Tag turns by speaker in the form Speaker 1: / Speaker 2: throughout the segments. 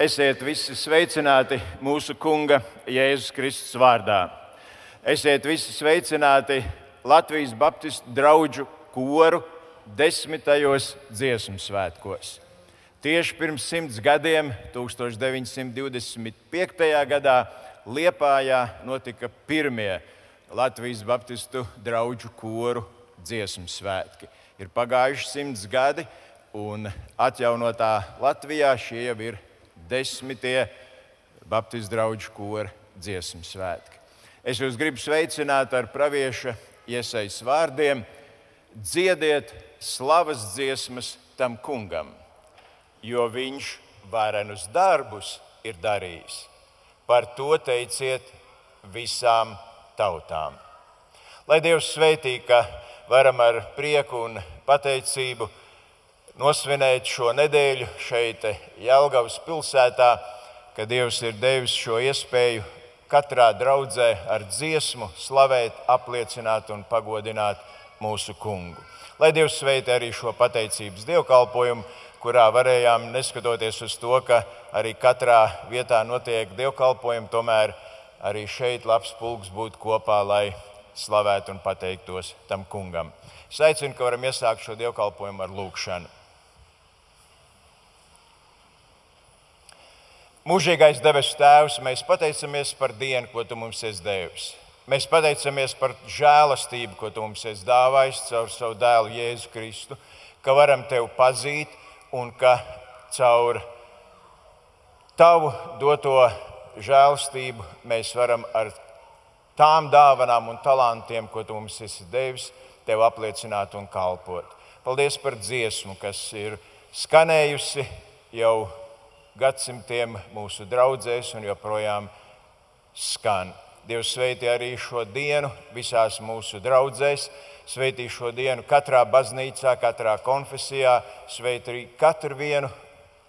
Speaker 1: Esiet visi sveicināti mūsu Kunga Jēzus Kristus vārdā. Esiet visi sveicināti Latvijas Baptistu draugu koru 10. dziesmu svētkos. Tieši pirms 100 gadiem, 1925. gadā, Liepājā notika pirmie Latvijas Baptistu draugu koru dziesmu svētki. Ir pagājuši 100 gadi, un atjaunotā Latvijā šie jau ir 10. Baptistu draugu kora dziesmu svētki. Es jūs gribu sveicināt ar pravieša Iesajas vārdiem: dziediet slavas dziesmas tam Kungam, jo viņš varenus darbus ir darījis. Par to teiciet visām tautām. Lai Dievs sveitī, ka varam ar prieku un pateicību nosvinēt šo nedēļu šeit Jelgavas pilsētā, ka Dievs ir devis šo iespēju katrā draudzē ar dziesmu slavēt, apliecināt un pagodināt mūsu Kungu. Lai Dievs sveitī arī šo pateicības dievkalpojumu, kurā varējām, neskatoties uz to, ka arī katrā vietā notiek dievkalpojumi, tomēr arī šeit labs pulks būt kopā, lai slavētu un pateiktos tam Kungam. Es aicinu, ka varam iesākt šo dievkalpojumu ar lūgšanu. Mūžīgais debesu Tēvs, mēs pateicamies par dienu, ko Tu mums esi devis. Mēs pateicamies par žēlastību, ko Tu mums esi dāvājis caur savu dēlu Jēzu Kristu, ka varam Tevi pazīt un ka caur Tavu doto žēlastību mēs varam ar tām dāvanām un talantiem, ko Tu mums esi devis, Tev apliecināt un kalpot. Paldies par dziesmu, kas ir skanējusi jau gadsimtiem mūsu draudzēs un joprojām skan. Dievs sveitī arī šo dienu visās mūsu draudzēs, sveitī šo dienu katrā baznīcā, katrā konfesijā, sveitī arī katru vienu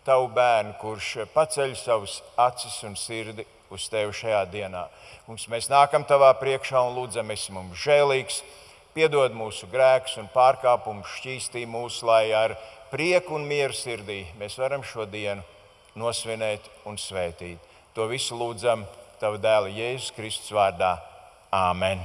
Speaker 1: Tavu bērnu, kurš paceļ savus acis un sirdi uz Tevi šajā dienā. Mēs nākam Tavā priekšā un lūdzam, esi mums žēlīgs, piedod mūsu grēkus un pārkāpumus, šķīstī mūs, lai ar prieku un mieru sirdī mēs varam šo dienu nosvinēt un svētīt. To visu lūdzam Tava dēla Jēzus Kristus vārdā. Āmen!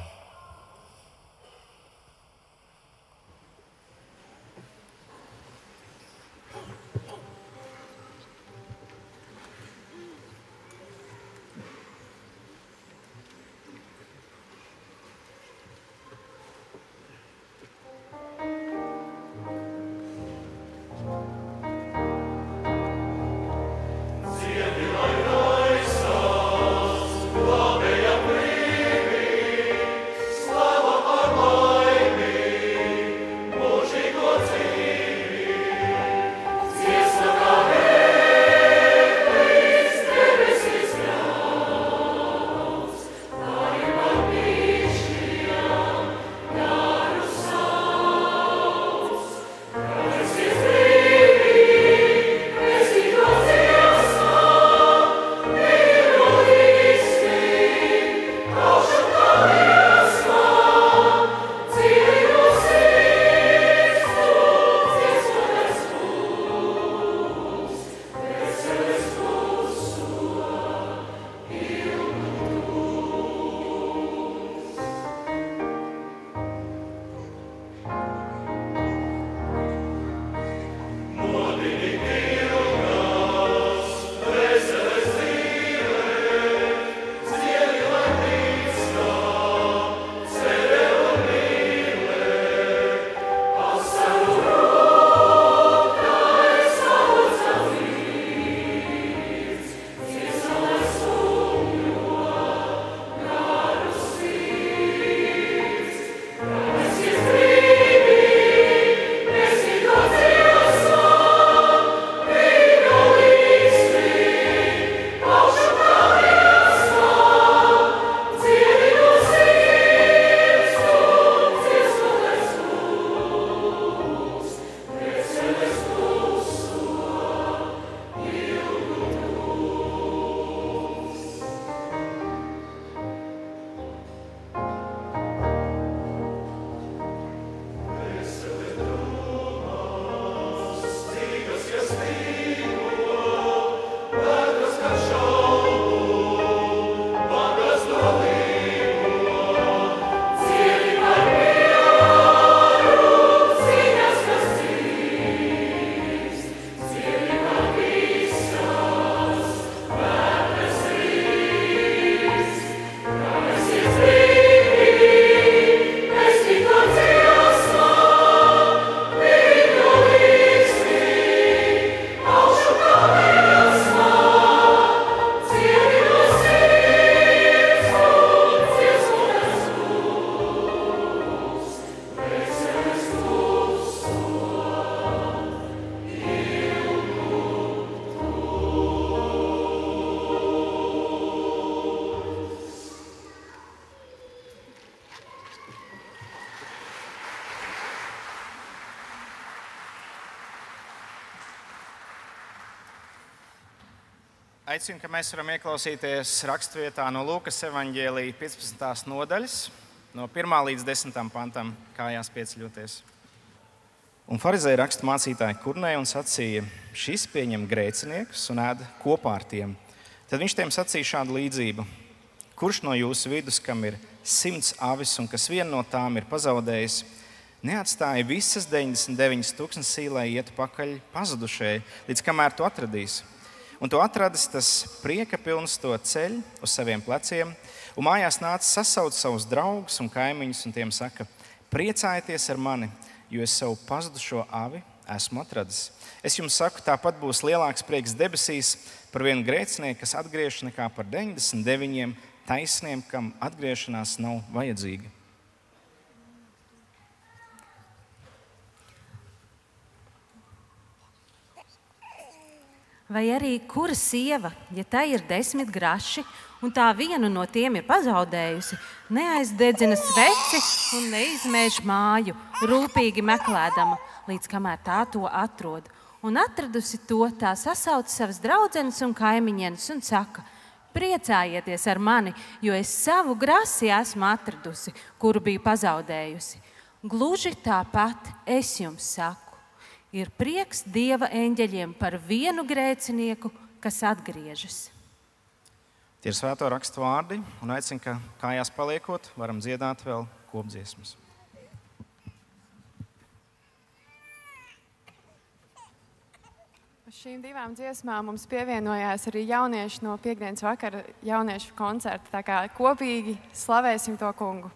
Speaker 2: Aicinu, ka mēs varam ieklausīties raksturvietā no Lūkas evaņģēlija 15. nodaļas, no 1. līdz 10. pantam, kājās pieceļoties. Un farizēji rakstu mācītāji kurnēja un sacīja: šis pieņem grēciniekus un ēd kopā ar tiem. Tad viņš tiem sacīja šādu līdzību: kurš no jūsu vidus, kam ir 100 avis un kas vienu no tām ir pazaudējis, neatstāja visas 99 tūkstnesī, lai ietu pakaļ pazudušai, līdz kamēr to atradīs? Un to atradis, tas prieka pilns to ceļ uz saviem pleciem, un mājās nāca sasaukt savus draugus un kaimiņus, un tiem saka: priecājieties ar mani, jo es savu pazudušo avi esmu atradis. Es jums saku, tāpat būs lielāks prieks debesīs par vienu grēcinieku, kas atgriežas, nekā par 99 taisniem, kam atgriešanās nav vajadzīga.
Speaker 3: Vai arī kura sieva, ja tai ir 10 graši, un tā vienu no tiem ir pazaudējusi, neaizdedzina sveci un neizmēž māju, rūpīgi meklēdama, līdz kamēr tā to atrod. Un atradusi to, tā sasauc savas draudzenes un kaimiņienes un saka: priecājieties ar mani, jo es savu grasi esmu atradusi, kuru biju pazaudējusi. Gluži tāpat es jums saku. Ir prieks Dieva eņģeļiem par vienu grēcinieku, kas atgriežas.
Speaker 2: Tie ir svēto rakstu vārdi, un aicinu, ka kājās paliekot, varam dziedāt vēl kopdziesmas.
Speaker 4: Uz šīm divām dziesmām mums pievienojās arī jaunieši no piekdienas vakara jauniešu koncerta. Tā kā kopīgi slavēsim to kungu.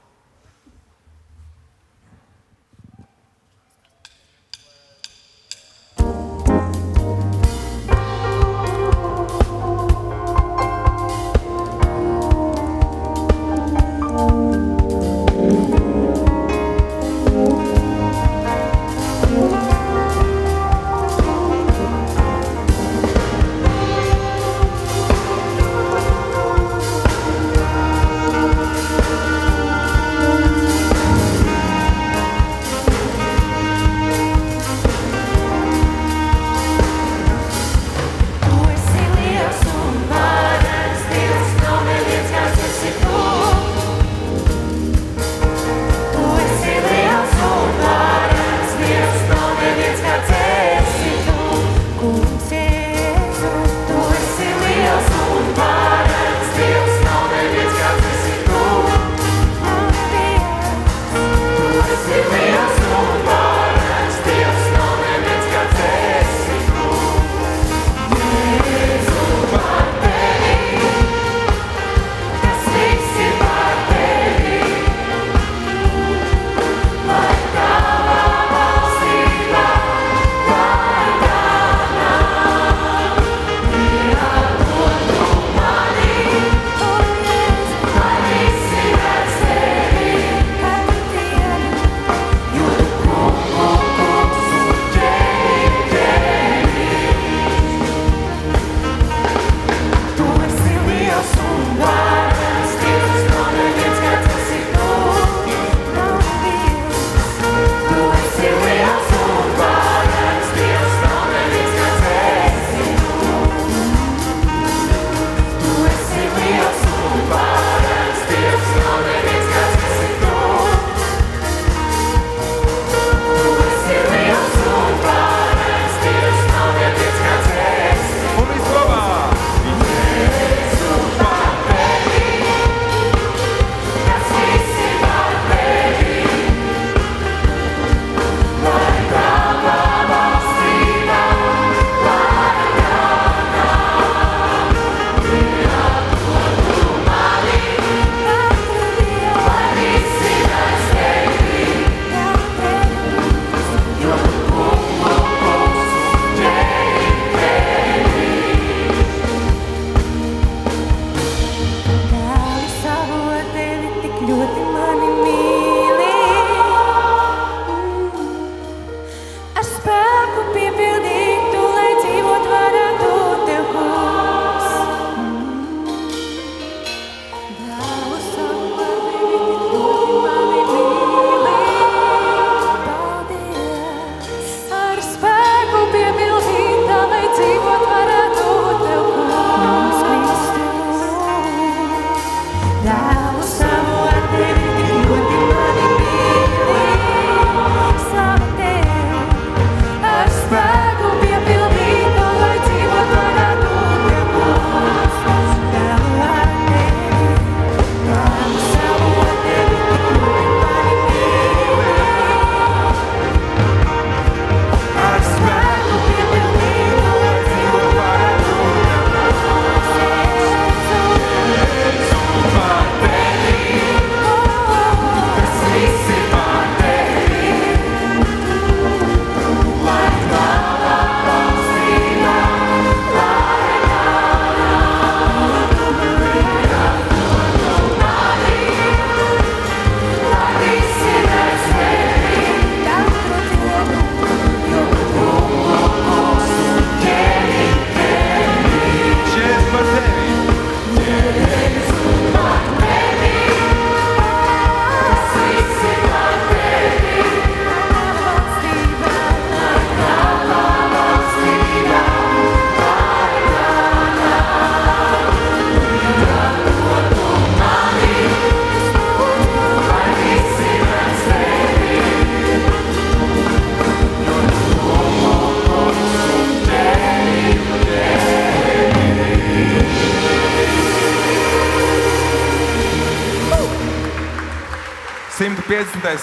Speaker 5: 50.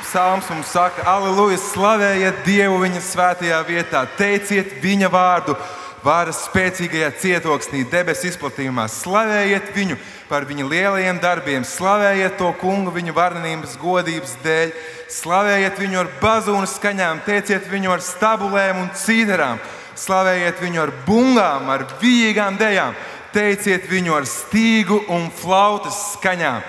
Speaker 5: psalms mums saka: Aleluja, slavējiet Dievu viņa svētajā vietā, teiciet viņa vārdu varas spēcīgajā cietoksnī, debesu izplatījumā, slavējiet viņu par viņa lielajiem darbiem, slavējiet to kungu viņa varenības godības dēļ, slavējiet viņu ar bazūnu skaņām, teiciet viņu ar stabulēm un cīderām, slavējiet viņu ar bungām, ar vijīgām dejām, teiciet viņu ar stīgu un flautas skaņām,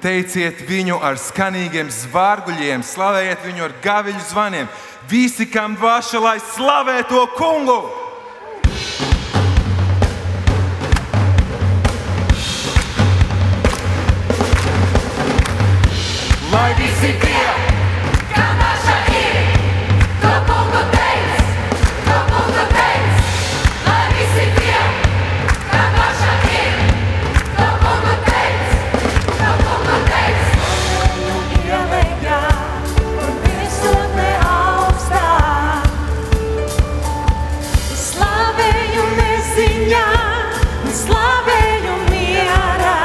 Speaker 5: teiciet viņu ar skanīgiem zvārguļiem, slavējiet viņu ar gaviļu zvaniem. Visi, kam dvāša, lai slavē to kungu! Lai visi tie, kam dvāša ir, to kungu teic, to kungu teic. Lai visi tie, kam dvāša ir, to kungu teic, to kungu teic. Ielejā un virsotnē augstā, slavēju neziņā un slavēju mierā.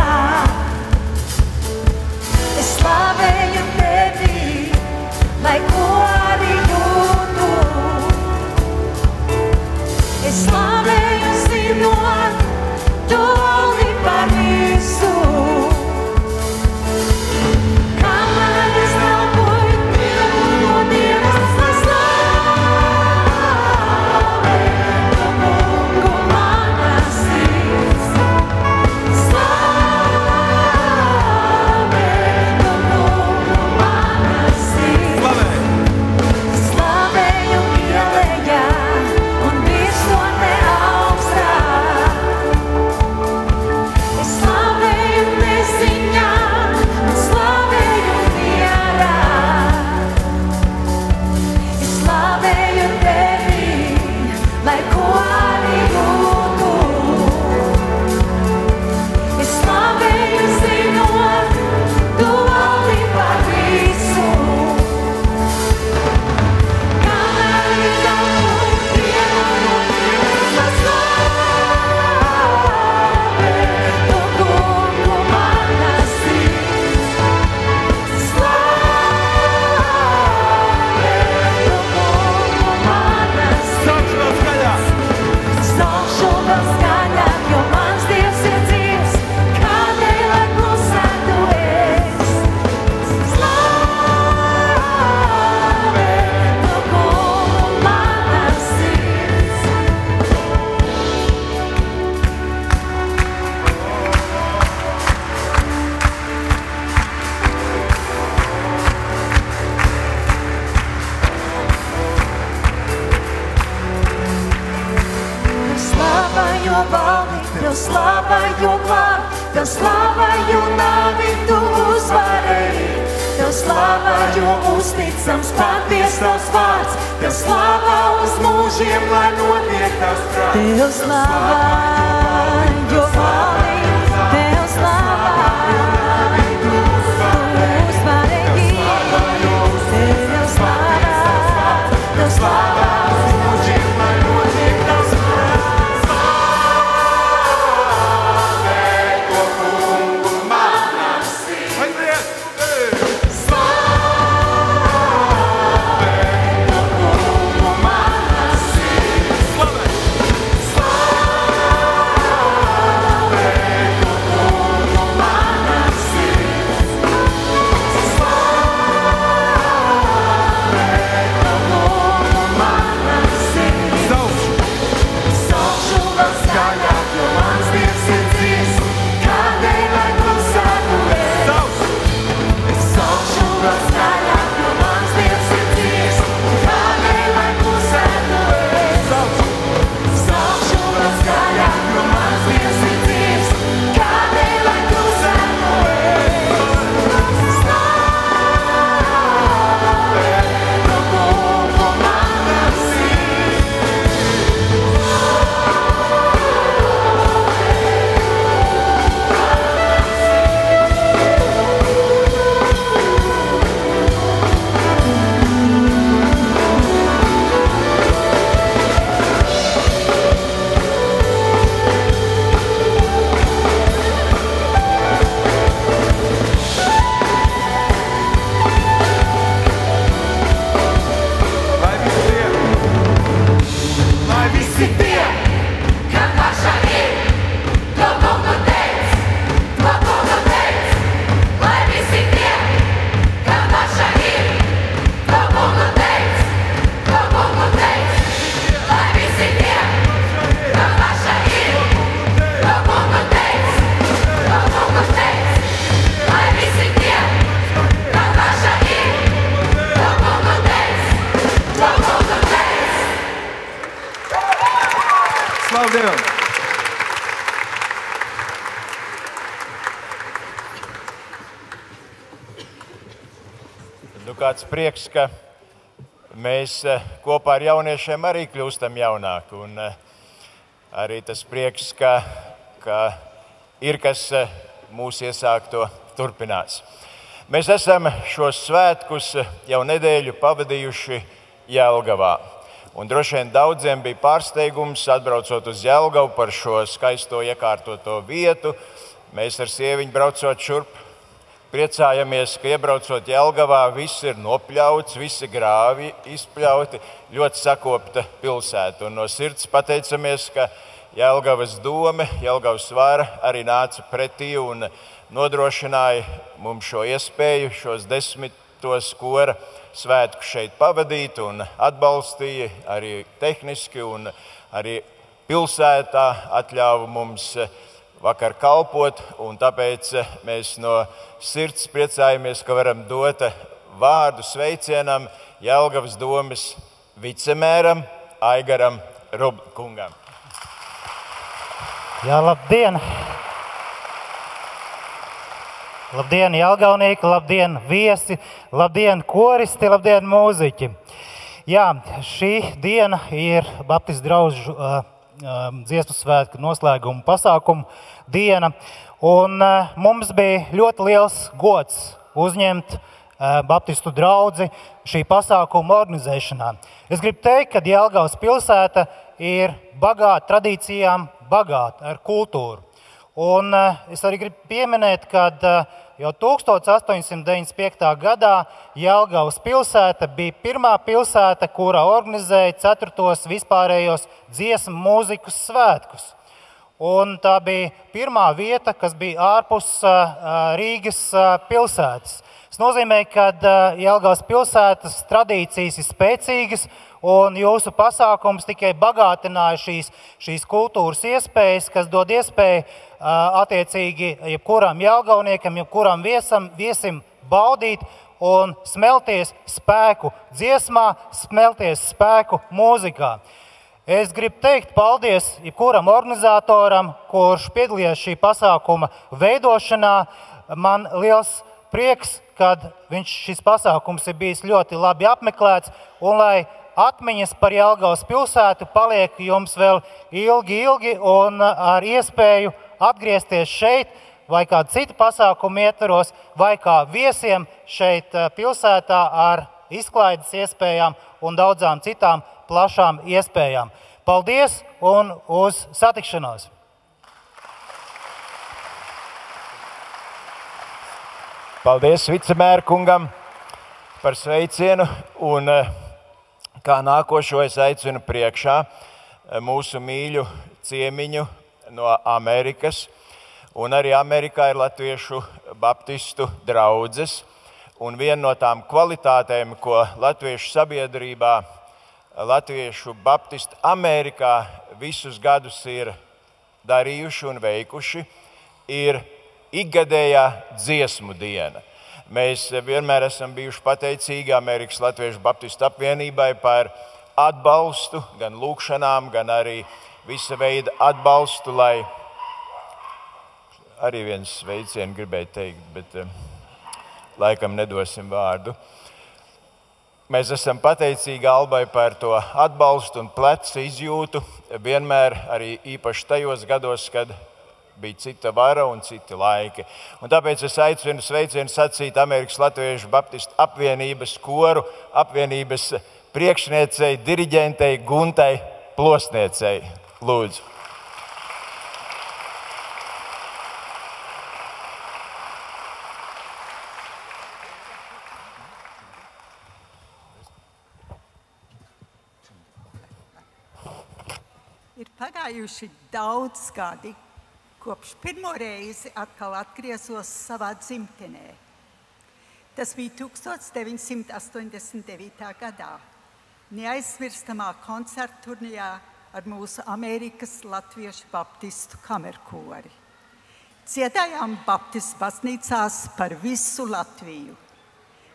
Speaker 5: Es slavēju tevi, lai ko arī jūtu. Es slavēju zinot, tu valdi par visu. Kamēr es elpoju, Dievu no dienas, lai slavē to kungu mana sirds. Slavēju ielejā un virsotnē augstā. Es slavēju neziņā un slavēju mierā. Es slavēju tevi, lai ko arī būtu. Es slavēju zinot, tu valdi par visu. Kamēr es elpoju, Dievu no dienas, lai slavē to kungu mana sirds. Slavē to kungu mana sirds. Saukšu vēl skaļāk, jo mans Dievs ir dzīvs, kādēļ lai klusētu es. Slavē to kungu mana sirds. Slava, jo valdi, tev slava, jo glāb, tev slava, jo nāvi tu uzvarēji. Tev slava, jo uzticams paties tavs vārds, tev slava uz mūžiem, lai notiek tavs prāts. Tev slava, jo valdi, tev slava, tu uzvarēji. Tev slava, tev slava uz mūžiem, lai notiek tavs prāts.
Speaker 6: Slava!
Speaker 1: Kāds prieks, ka mēs kopā ar jauniešiem arī kļūstam jaunāki. Un arī tas prieks, ka ir kas mūsu iesākto turpinās. Mēs esam šos svētkus jau nedēļu pavadījuši Jelgavā. Un droši vien daudziem bija pārsteigums, atbraucot uz Jelgavu par šo skaisto iekārtoto vietu. Mēs ar sieviņu braucot šurp priecājamies, ka iebraucot Jelgavā viss ir nopļauts, visi grāvi izpļauti, ļoti sakopta pilsēta. Un no sirds pateicamies, ka Jelgavas dome, Jelgavas vara arī nāca pretī un nodrošināja mums šo iespēju, šos 10. kora svētku šeit pavadīt un atbalstīja arī tehniski un arī pilsētā atļāva mums vakar kalpot, un tāpēc mēs no sirds priecājamies, ka varam dot vārdu sveicienam Jelgavas domes vicemēram Aigaram Rubkungam.
Speaker 6: Jā, labdien! Labdien, jelgavnieki, labdien, viesi, labdien, koristi, labdien, mūziķi! Jā, šī diena ir Baptistu draugu dziesmu svētku noslēguma pasākumu diena, un mums bija ļoti liels gods uzņemt Baptistu draudzi šī pasākuma organizēšanā. Es gribu teikt, ka Jelgavas pilsēta ir bagāta tradīcijām, bagāta ar kultūru. Un es arī gribu pieminēt, ka jau 1895. gadā Jelgavas pilsēta bija pirmā pilsēta, kura organizēja 4. vispārējos dziesmu mūzikas svētkus. Un tā bija pirmā vieta, kas bija ārpus Rīgas pilsētas. Tas nozīmē, ka Jelgavas pilsētas tradīcijas ir spēcīgas, un jūsu pasākums tikai bagātināja šīs kultūras iespējas, kas dod iespēju attiecīgi jebkuram jelgavniekam, jebkuram viesim baudīt un smelties spēku dziesmā, smelties spēku mūzikā. Es gribu teikt paldies jebkuram organizatoram, kurš piedalījās šī pasākuma veidošanā. Man liels prieks, kad šis pasākums ir bijis ļoti labi apmeklēts, un lai atmiņas par Jelgavas pilsētu paliek jums vēl ilgi un ar iespēju atgriezties šeit vai kādu citu pasākumu ietvaros, vai kā viesiem šeit pilsētā ar izklaides iespējām un daudzām citām plašām iespējām. Paldies un uz satikšanos!
Speaker 1: Paldies vicemēra kungam par sveicienu, un kā nākošo es aicinu priekšā mūsu mīļu ciemiņu no Amerikas. Un arī Amerikā ir latviešu baptistu draudzes. Un viena no tām kvalitātēm, ko latviešu sabiedrībā, latviešu baptisti Amerikā visus gadus ir darījuši un veikuši, ir ikgadējā dziesmu diena. Mēs vienmēr esam bijuši pateicīgi Amerikas Latviešu Baptistu apvienībai par atbalstu, gan lūkšanām, gan arī visa veida atbalstu, lai arī viens sveicienu gribēju teikt, bet laikam nedosim vārdu. Mēs esam pateicīgi Albai par to atbalstu un pleca izjūtu, vienmēr arī īpaši tajos gados, kad bija cita vara un citi laiki. Un tāpēc es aicinu sveicienu sacīt Amerikas Latviešu Baptistu apvienības koru, apvienības priekšniecei, diriģentei Guntai Plosniecei. Lūdzu.
Speaker 7: Ir pagājuši daudz gadi, kopš pirmo reizi atkal atgriezos savā dzimtenē. Tas bija 1989. gadā, neaizmirstamā koncerta turnijā ar mūsu Amerikas Latviešu Baptistu kamerkori. Dziedājām Baptistu baznīcās par visu Latviju.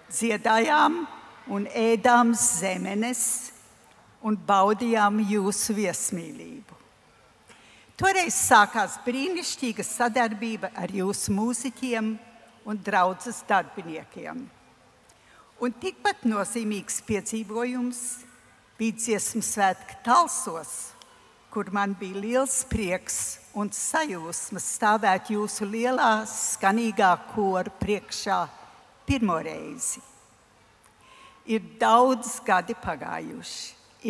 Speaker 7: Dziedājām un ēdām zemenes un baudījām jūsu viesmīlību. Toreiz sākās brīnišķīga sadarbība ar jūsu mūziķiem un draudzes darbiniekiem. Un tikpat nozīmīgs piedzīvojums bija dziesmu svētki Talsos, kur man bija liels prieks un sajūsma stāvēt jūsu lielā skanīgā kora priekšā pirmo reizi. Ir daudz gadi pagājuši,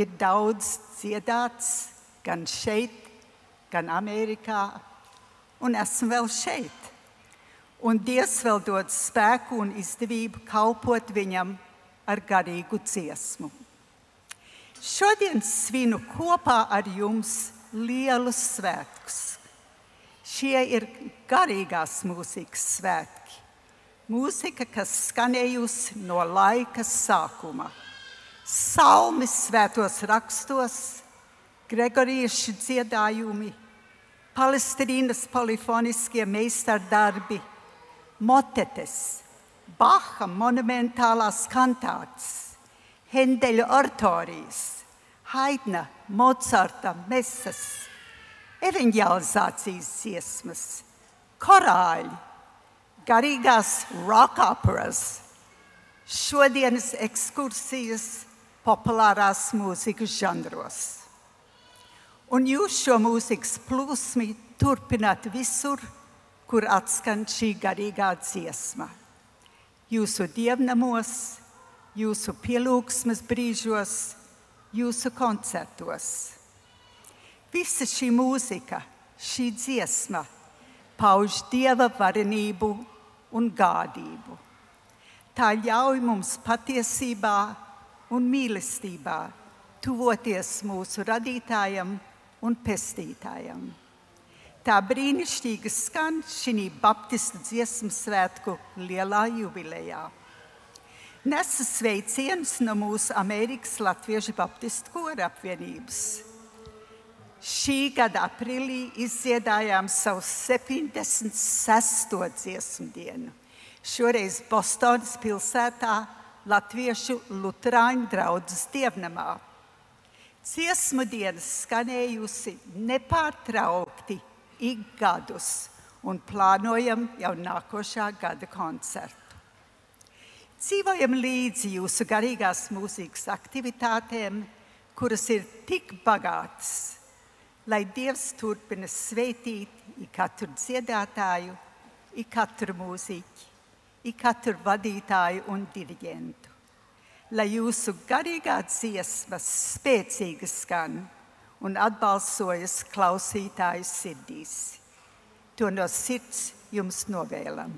Speaker 7: ir daudz dziedāts gan šeit, gan Amerikā, un esmu vēl šeit. Un Dievs vēl dod spēku un izdevību kalpot viņam ar garīgu dziesmu. Šodien svinu kopā ar jums lielus svētkus. Šie ir garīgās mūzikas svētki. Mūzika, kas skanējusi no laika sākuma. Salmi svētos rakstos, gregoriešu dziedājumi, Palestrīnas polifoniskie meistardarbi, motetes, Baha monumentālās kantātes, Hendeļa oratorijas, Haidna, Mocarta mesas, evanģelizācijas dziesmas, korāļi, garīgās rock operas, šodienas ekskursijas populārās mūzikas žanros. Un jūs šo mūzikas plūsmi turpināt visur, kur atskan šī garīgā dziesma. Jūsu dievnamos, jūsu pielūgsmes brīžos, jūsu koncertos. Visa šī mūzika, šī dziesma pauž Dieva varenību un gādību. Tā ļauj mums patiesībā un mīlestībā tuvoties mūsu radītājam un pestītājam. Tā brīnišķīgi skan šī baptistu dziesmu svētku lielā jubilejā. Nesu sveicienus no mūsu Amerikas Latviešu baptistu kora apvienības. Šī gada aprīlī izdziedājām savu 76. dziesmu dienu. Šoreiz Bostonas pilsētā Latviešu luterāņu draudzes dievnamā. Dziesmu dienas skanējusi nepārtraukti ik gadus un plānojam jau nākošā gada koncertu. Dzīvojam līdzi jūsu garīgās mūzikas aktivitātēm, kuras ir tik bagātas, lai Dievs turpina svētīt ik katru dziedātāju, ik katru mūziķi, ik katru vadītāju un diriģentu. Lai jūsu garīgā dziesma spēcīgi skan un atbalsojas klausītāju sirdīs. To no sirds jums novēlam.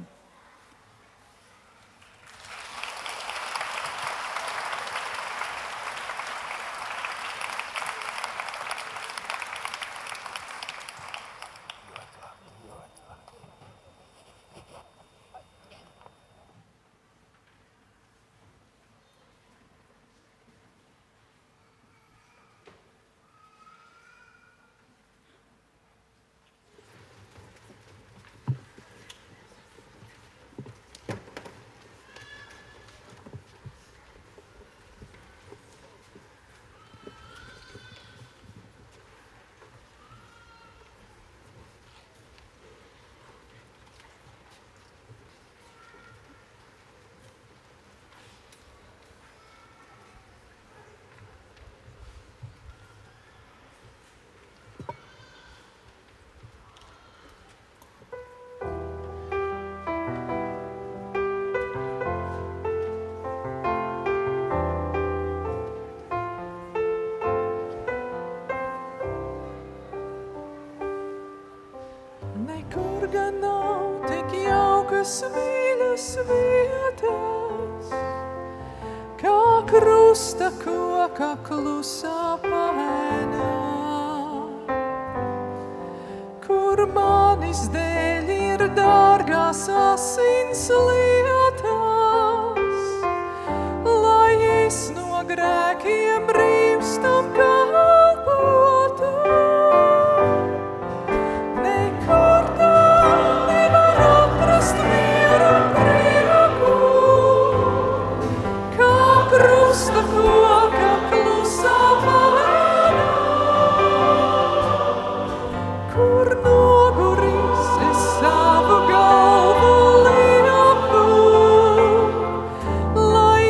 Speaker 8: Mīļas vietas, kā krusta koka klusā paēnā, kur manis dēļ ir dārgās asins lietas, lai es no grēkiem brīvs tam kalpotu. Nekur tā nevar atrast mieru prieku, kā krusta koka klusā paēnā, kur noguris es savu galvu lieku, lai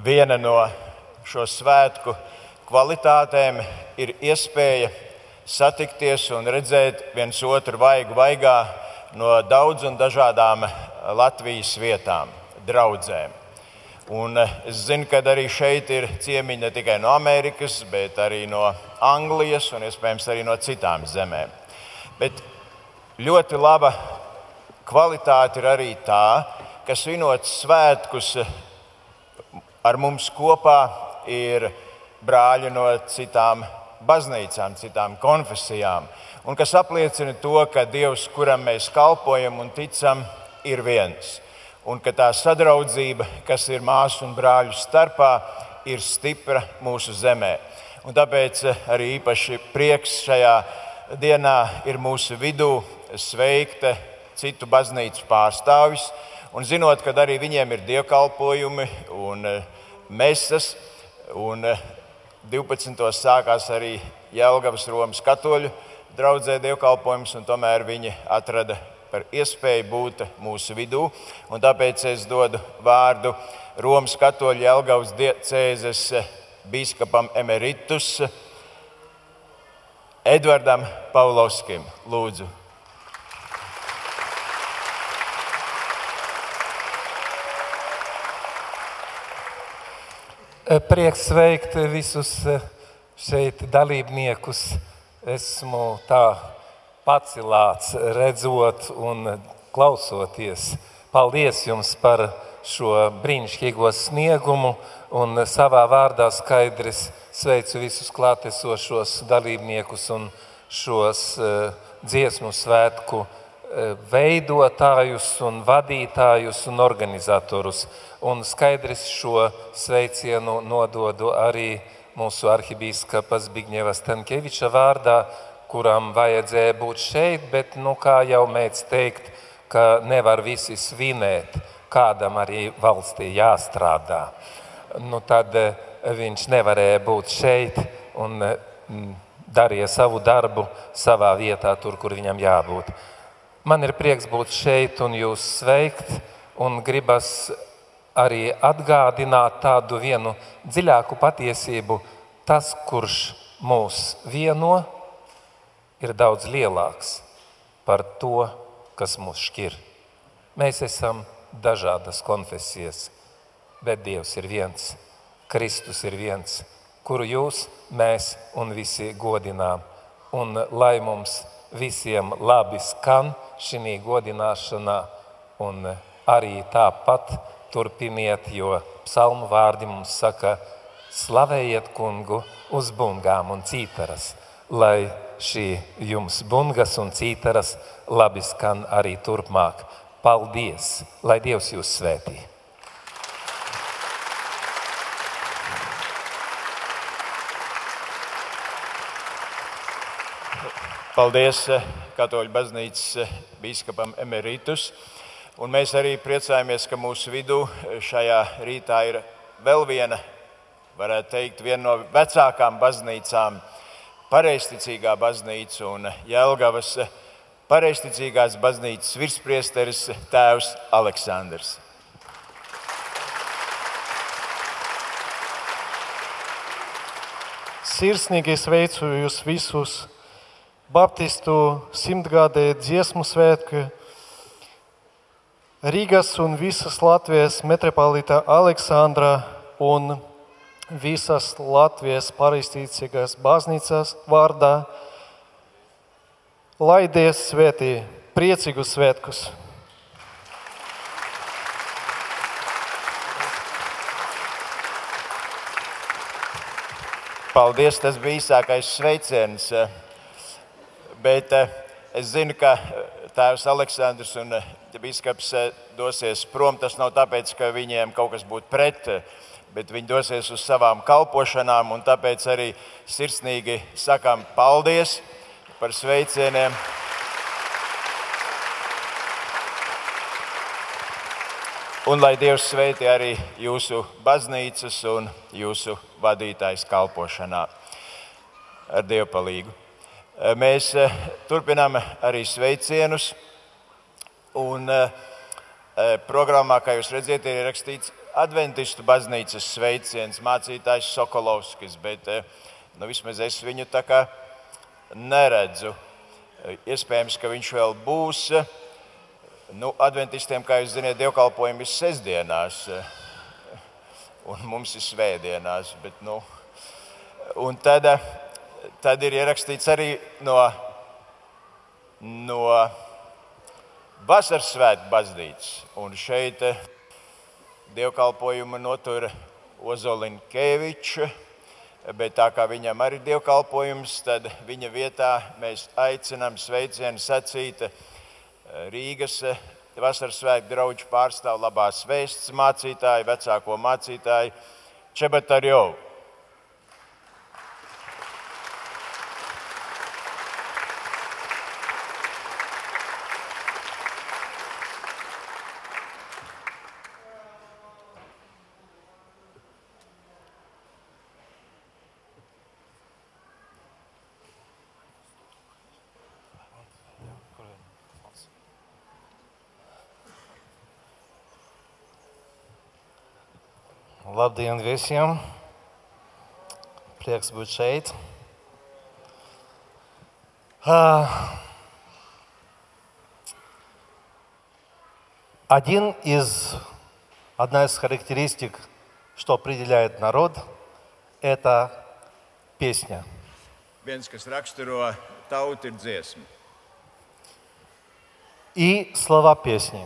Speaker 1: viena no šo svētku kvalitātēm ir iespēja satikties un redzēt viens otru vaigu vaigā no daudz un dažādām Latvijas vietām, draudzēm. Un es zinu, ka arī šeit ir ciemiņi ne tikai no Amerikas, bet arī no Anglijas un iespējams arī no citām zemēm. Bet ļoti laba kvalitāte ir arī tā, ka svinot svētkus ar mums kopā ir brāļi no citām baznīcām, citām konfesijām, un kas apliecina to, ka Dievs, kuram mēs kalpojam un ticam, ir viens. Un ka tā sadraudzība, kas ir māsu un brāļu starpā, ir stipra mūsu zemē. Un tāpēc arī īpaši prieks šajā dienā ir mūsu vidū sveikt citu baznīcu pārstāvjus. Un zinot, ka arī viņiem ir dievkalpojumi un mesas, un 12. sākās arī Jelgavas Romas katoļu draudzē dievkalpojums, un tomēr viņi atrada par iespēju būt mūsu vidū. Un tāpēc es dodu vārdu Romas katoļu Jelgavas diecēzes bīskapam emeritus Edvardam Pavlovskim. Lūdzu.
Speaker 9: Prieks sveikt visus šeit dalībniekus. Esmu tā pacilāts, redzot un klausoties. Paldies jums par šo brīnišķīgo sniegumu un savā vārdā skaidrs sveicu visus klātesošos dalībniekus un šos dziesmu svētku veidotājus un vadītājus un organizatorus. Un skaidrs šo sveicienu nododu arī mūsu arhibīskapa Zbigņeva Stankeviča vārdā, kuram vajadzēja būt šeit, bet, kā jau mēdz teikt, ka nevar visi svinēt, kādam arī valstī jāstrādā. Tad viņš nevarēja būt šeit un darīja savu darbu savā vietā, tur, kur viņam jābūt. Man ir prieks būt šeit un jūs sveikt, un gribas arī atgādināt tādu vienu dziļāku patiesību. Tas, kurš mūs vieno, ir daudz lielāks par to, kas mūs šķir. Mēs esam dažādas konfesijas, bet Dievs ir viens, Kristus ir viens, kuru jūs, mēs un visi godinām. Un lai mums visiem labi skan šī godināšanā, un arī tāpat turpiniet, jo psalmu vārdi mums saka: slavējiet kungu uz bungām un cītaras, lai šī jums bungas un cītaras labi skan arī turpmāk. Paldies, lai Dievs jūs svētī.
Speaker 1: Paldies Katoļu baznīcas bīskapam emeritus. Un mēs arī priecājamies, ka mūsu vidū šajā rītā ir vēl viena, varētu teikt, viena no vecākām baznīcām, Pareizticīgā baznīca un Jelgavas Pareizticīgās baznīcas virspriesteris tēvs Aleksandrs.
Speaker 10: Sirsnīgi sveicu jūs visus Baptistu simtgadē dziesmu svētku Rīgas un visas Latvijas metropolita Aleksandra un visas Latvijas Pareizticīgās baznīcas vārdā. Lai Dievs svētī priecīgus svētkus!
Speaker 1: Paldies, tas bija īsākais sveiciens, bet es zinu, ka tēvs Aleksandrs un bīskaps dosies prom. Tas nav tāpēc, ka viņiem kaut kas būtu pret, bet viņi dosies uz savām kalpošanām, un tāpēc arī sirsnīgi sakām paldies par sveicieniem. Un lai Dievs sveitī arī jūsu baznīcas un jūsu vadītājs kalpošanā ar Dievu palīgu. Mēs turpinām arī sveicienus, un programmā, kā jūs redziet, ir rakstīts Adventistu baznīcas sveiciens, mācītājs Sokolovskis, bet vismaz es viņu tā kā neredzu. Iespējams, ka viņš vēl būs. Adventistiem, kā jūs zināt, dievkalpojumi ir sestdienās, un mums ir svētdienās. Bet, un tad ir ierakstīts arī no vasaras svētku baznīcas. Un šeit dievkalpojumu notur Ozolinkevičs, bet tā kā viņam arī ir dievkalpojums, tad viņa vietā mēs aicinām sveicienu sacīt Rīgas vasaras svētku draugu pārstāvu labās vēsts mācītāju, vecāko mācītāju Čebatarjovu.
Speaker 10: Labdien visiem! Prieks būt šeit. Одна из характеристик, что определяет народ, это песня.
Speaker 1: Viens, kas raksturo tautu, ir dziesma.
Speaker 10: И слова песни.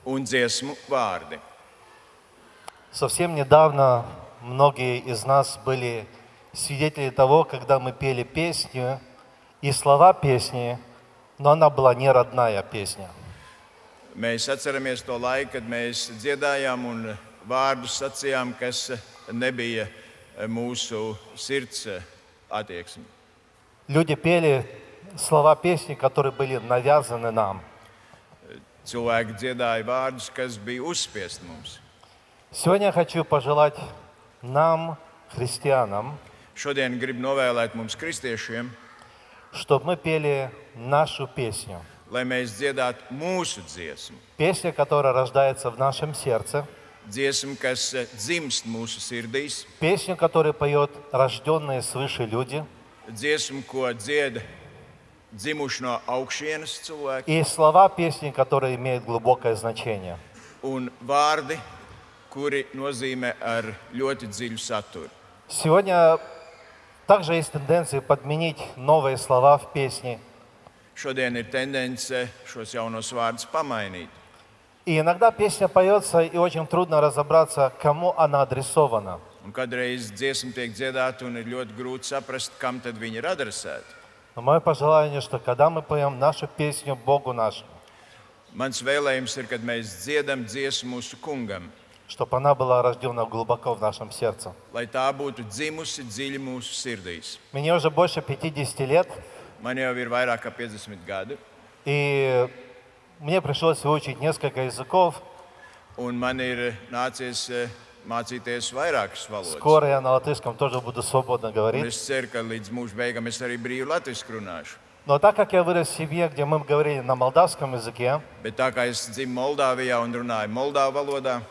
Speaker 1: Un dziesmu vārdi.
Speaker 10: Совсем недавно многие из нас были свидетели того, когда мы пели песню, и слова песни, но она была не родная песня.
Speaker 1: Mēs atceramies to laiku, kad mēs dziedājām un vārdus sacījām, kas nebija mūsu sirds attieksme.
Speaker 10: Люди пели слова песни, которые были навязаны нам.
Speaker 1: Cilvēki dziedāja vārdus, kas bija uzspiest mums.
Speaker 10: Сегодня я хочу пожелать нам, христианам,
Speaker 1: Šodien gribu novēlēt mums, kristiešiem,
Speaker 10: чтобы мы пели нашу песню.
Speaker 1: Lai mēs dziedātu mūsu dziesmu.
Speaker 10: Песня, которая рождается в нашем сердце.
Speaker 1: Dziesmu, kas dzimst mūsu sirdīs.
Speaker 10: Песню, которую поет рожденные свыше люди.
Speaker 1: Dziesmu, ko dzied dzimuši no augšienes cilvēki.
Speaker 10: И слова песни, которые имеют глубокое значение.
Speaker 1: Un vārdi, kuri nozīmē ar ļoti dziļu saturu.
Speaker 10: Сегодня также есть тенденция подменить новые слова в песне.
Speaker 1: Šodien ir tendence šos jaunos vārdus pamainīt.
Speaker 10: И иногда песня поется, и очень трудно разобраться, кому она адресована.
Speaker 1: Un kādreiz dziesma tiek dziedāta, un ir ļoti grūti saprast, kam tad viņa ir adresēta.
Speaker 10: Но мое пожелание, что когда мы поем нашу песню Богу нашему,
Speaker 1: Mans vēlējums ir, kad mēs dziedam dziesmu mūsu kungam,
Speaker 10: чтобы она была рождена глубоко в нашем сердце.
Speaker 1: lai tā būtu dzimusi dziļi mūsu sirdīs.
Speaker 10: Мне уже больше 50 лет,
Speaker 1: Man jau ir vairāk kā 50 gadi,
Speaker 10: и мне пришлось выучить несколько языков.
Speaker 1: un man ir nācies mācīties vairākas valodas.
Speaker 10: Скоро я на латышском тоже буду свободно
Speaker 1: Un
Speaker 10: говорить.
Speaker 1: es ceru, ka līdz mūža beigām es arī brīvi latviski runāšu.
Speaker 10: Но так как я вырос в семье, где мы говорили на молдавском языке,
Speaker 1: Bet tā kā es dzimu Moldāvijā un runāju Moldāvu valodā,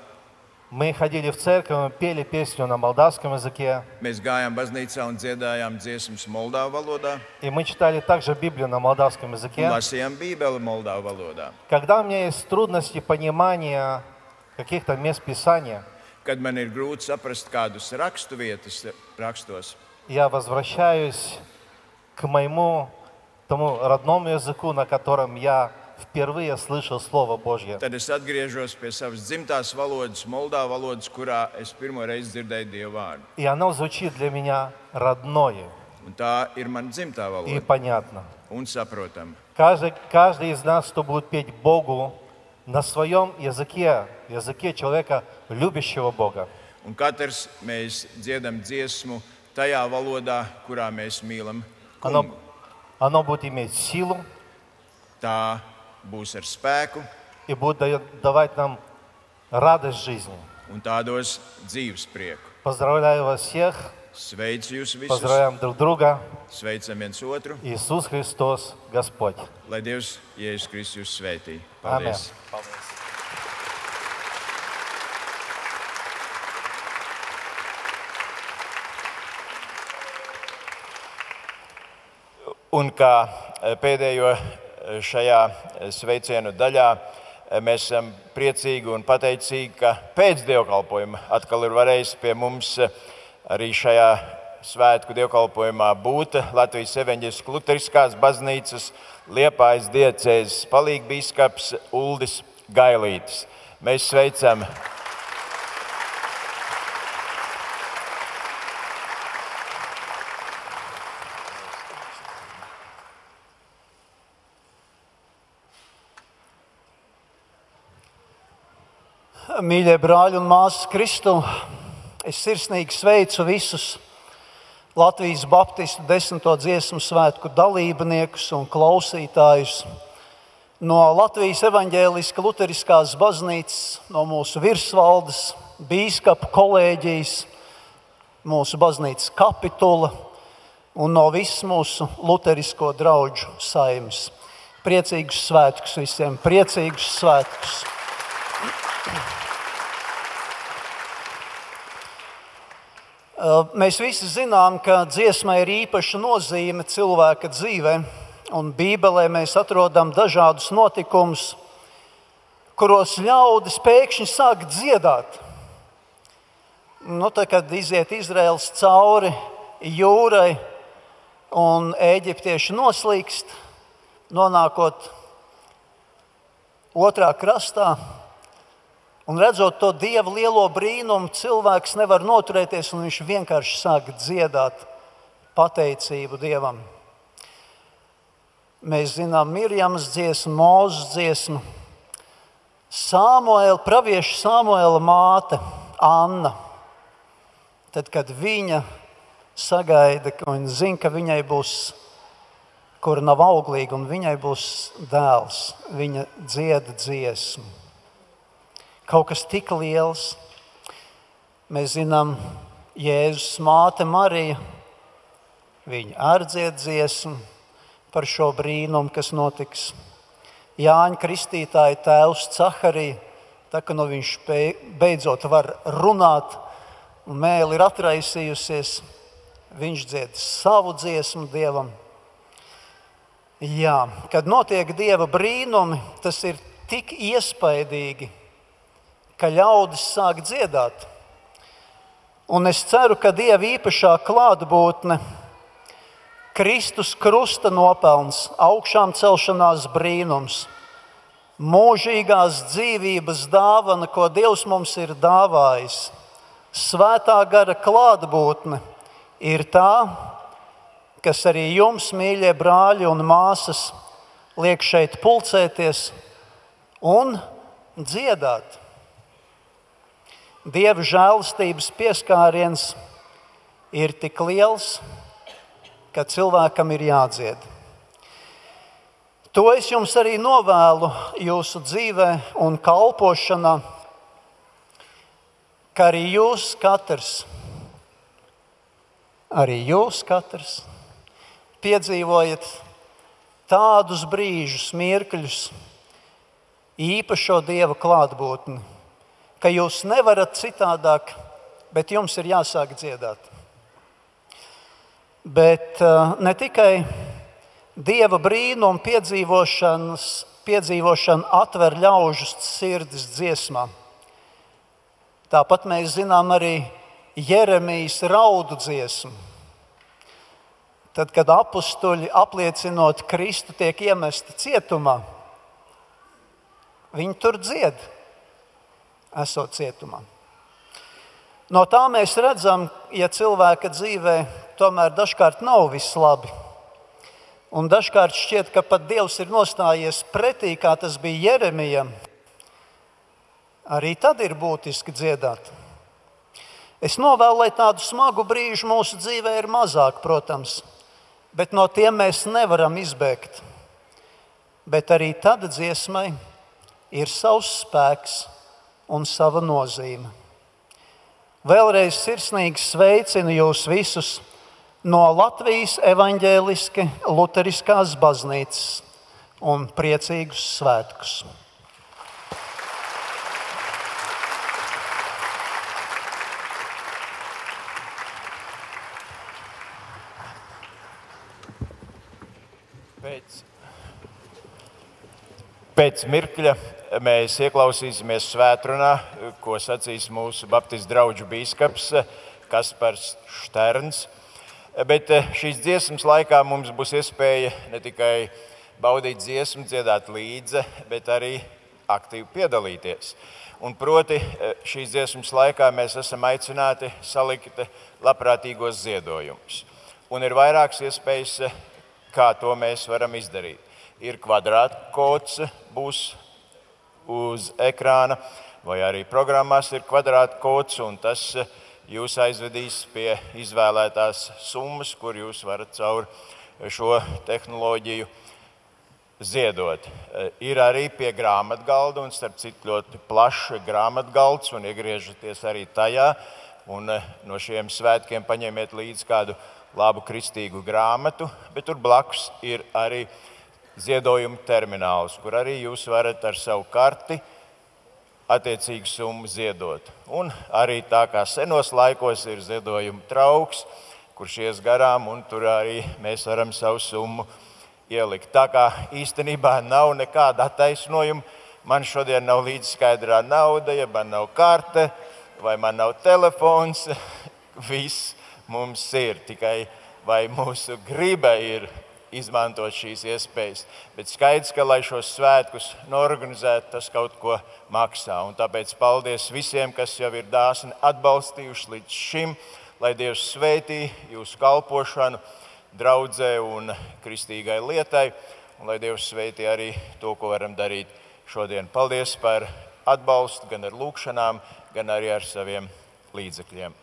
Speaker 10: мы ходили в церковь, мы пели песню на молдавском языке,
Speaker 1: mēs gājām baznīcā un dziedājām dziesmas Moldāvu valodā
Speaker 10: и мы читали также Библию на молдавском
Speaker 1: un
Speaker 10: языке.
Speaker 1: lasījām Bībeli Moldāvu valodā.
Speaker 10: Когда у меня есть трудности понимания каких-то мест Писания,
Speaker 1: Kad man ir grūti saprast kādus rakstu vietas rakstos,
Speaker 10: я возвращаюсь к моему тому родному языку, на котором я впервые слышал Слово Божье.
Speaker 1: tad es atgriežos pie savas dzimtās valodas, Moldāvu valodas, kurā es pirmo reizi dzirdēju Dievu vārdu.
Speaker 10: И оно звучит для меня родное
Speaker 1: Un tā ir mana dzimtā
Speaker 10: и
Speaker 1: valoda
Speaker 10: понятно.
Speaker 1: un saprotama.
Speaker 10: Каждый из нас, кто будет петь Богу на своем языке, языке человека, любящего Бога,
Speaker 1: Un katrs mēs dziedam dziesmu tajā valodā, kurā mēs mīlam kungu.
Speaker 10: оно будет иметь силу
Speaker 1: Tā būs ar spēku
Speaker 10: и будет давать нам радость жизни.
Speaker 1: un tā dos dzīves prieku.
Speaker 10: Поздравляю вас всех,
Speaker 1: Sveicu jūs visus,
Speaker 10: поздравляем друг друга.
Speaker 1: sveicam viens otru,
Speaker 10: Иисус Христос, Господь.
Speaker 1: lai Dievs Jēzus Kristus jūs svētī.
Speaker 10: Amen.
Speaker 1: Paldies! Un kā pēdējo šajā sveicienu daļā mēs esam priecīgi un pateicīgi, ka pēc dievkalpojuma atkal ir varējis pie mums arī šajā svētku dievkalpojumā būt Latvijas Evaņģēliskās Luteriskās baznīcas Liepājas diecēzes palīgbīskaps Uldis Gailītis. Mēs sveicam
Speaker 11: Mīļie brāļi un māsas Kristu, es sirsnīgi sveicu visus Latvijas Baptistu 10. dziesmu svētku dalībniekus un klausītājus no Latvijas Evaņģēliskās Luteriskās baznīcas, no mūsu virsvaldes, bīskapu kolēģijas, mūsu baznīcas kapitula un no visas mūsu luterisko draugu saimnes. Priecīgus svētkus visiem, priecīgus svētkus! Mēs visi zinām, ka dziesmai ir īpaša nozīme cilvēka dzīvē, un Bībelē mēs atrodam dažādus notikumus, kuros ļaudis pēkšņi sāk dziedāt. Kad iziet Izraels cauri jūrai un eģiptieši noslīkst, nonākot otrā krastā, un redzot to Dieva lielo brīnumu, cilvēks nevar noturēties, un viņš vienkārši sāk dziedāt pateicību Dievam. Mēs zinām Mirjamas dziesmu, Mūzes dziesmu, pravieša Samuela māte Anna. Tad, kad viņa sagaida, un zina, ka viņai būs, kura nav auglīga, un viņai būs dēls, viņa dzieda dziesmu. Kaut kas tik liels. Mēs zinām, Jēzus māte Marija, viņa arī dzied dziesmu par šo brīnumu, kas notiks. Jāņa Kristītāja tēvs Caharija, tā ka viņš beidzot var runāt, un mēli ir atraisījusies, viņš dzied savu dziesmu Dievam. Jā, kad notiek Dieva brīnumi, tas ir tik iespaidīgi, ka ļaudis sāk dziedāt. Un es ceru, ka Dieva īpašā klātbūtne, Kristus krusta nopelns, augšām celšanās brīnums, mūžīgās dzīvības dāvana, ko Dievs mums ir dāvājis, svētā gara klātbūtne ir tā, kas arī jums, mīļie brāļi un māsas, liek šeit pulcēties un dziedāt. Dieva žēlastības pieskāriens ir tik liels, ka cilvēkam ir jādzied. To es jums arī novēlu jūsu dzīvē un kalpošanā, ka arī jūs katrs piedzīvojat tādus brīžus, mirkļus, īpašo Dieva klātbūtni, ka jūs nevarat citādāk, bet jums ir jāsāk dziedāt. Bet ne tikai Dieva brīnumu piedzīvošana atver ļaužu sirdis dziesmā. Tāpat mēs zinām arī Jeremijas raudu dziesmu. Tad, kad apustuļi apliecinot Kristu tiek iemesti cietumā, viņi tur dzied, esot cietumā. No tā mēs redzam, ja cilvēka dzīvē tomēr dažkārt nav viss labi. Un dažkārt šķiet, ka pat Dievs ir nostājies pretī, kā tas bija Jeremijam. Arī tad ir būtiski dziedāt. Es novēlu, lai tādu smagu brīžu mūsu dzīvē ir mazāk, protams, bet no tiem mēs nevaram izbēgt. Bet arī tad dziesmai ir savs spēks un sava nozīme. Vēlreiz sirsnīgi sveicinu jūs visus no Latvijas Evaņģēliskās Luteriskās baznīcas un priecīgus svētkus!
Speaker 1: Pēc mirkļa mēs ieklausīsimies svētrunā, ko sacīs mūsu baptistu draugu bīskaps Kaspars Šterns. Bet šīs dziesmas laikā mums būs iespēja ne tikai baudīt dziesmu, dziedāt līdzi, bet arī aktīvi piedalīties. Un proti šīs dziesmas laikā mēs esam aicināti salikt labprātīgos ziedojumus. Un ir vairākas iespējas, kā to mēs varam izdarīt. Ir kvadrātkods, būs uz ekrāna, vai arī programmās ir kvadrātkods, un tas jūs aizvedīs pie izvēlētās summas, kur jūs varat caur šo tehnoloģiju ziedot. Ir arī pie grāmatgalda, un starp citu ļoti plašs grāmatgalds, un iegriežaties arī tajā, un no šiem svētkiem paņemiet līdzi kādu labu kristīgu grāmatu, bet tur blakus ir arī ziedojuma termināls, kur arī jūs varat ar savu karti attiecīgu summu ziedot. Un arī tā kā senos laikos ir ziedojuma trauks, kurš ies garām, un tur arī mēs varam savu summu ielikt. Tā kā īstenībā nav nekāda attaisnojuma, man šodien nav līdz skaidrā nauda, ja man nav karte, vai man nav telefons, viss mums ir, tikai vai mūsu griba ir izmantot šīs iespējas. Bet skaidrs, ka, lai šos svētkus norganizētu, tas kaut ko maksā. Un tāpēc paldies visiem, kas jau ir dāsni atbalstījuši līdz šim, lai Dievs svētī jūsu kalpošanu draudzē un kristīgai lietai, un lai Dievs svētī arī to, ko varam darīt šodien. Paldies par atbalstu gan ar lūkšanām, gan arī ar saviem līdzekļiem.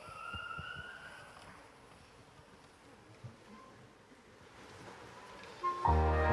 Speaker 8: Thank you.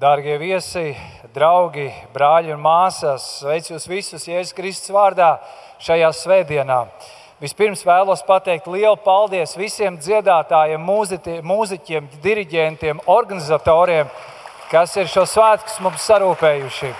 Speaker 12: Dārgie viesi, draugi, brāļi un māsas, sveicu jūs visus Jēzus Kristus vārdā šajā svētdienā. Vispirms vēlos pateikt lielu paldies visiem dziedātājiem, mūziķiem, diriģentiem, organizatoriem, kas ir šo svētkus mums sarūpējuši.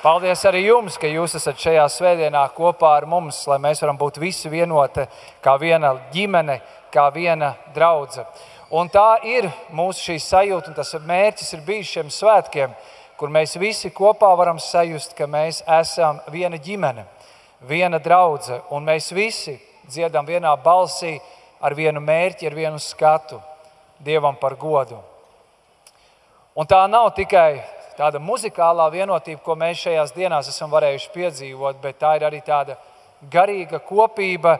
Speaker 12: Paldies arī jums, ka jūs esat šajā svētdienā kopā ar mums, lai mēs varam būt visi vienoti kā viena ģimene, kā viena draudze. Un tā ir mūsu šī sajūta, un tas mērķis ir bijis šiem svētkiem, kur mēs visi kopā varam sajust, ka mēs esam viena ģimene, viena draudze, un mēs visi dziedam vienā balsī ar vienu mērķi, ar vienu skatu, Dievam par godu. Un tā nav tikai tāda muzikālā vienotība, ko mēs šajās dienās esam varējuši piedzīvot, bet tā ir arī tāda garīga kopība,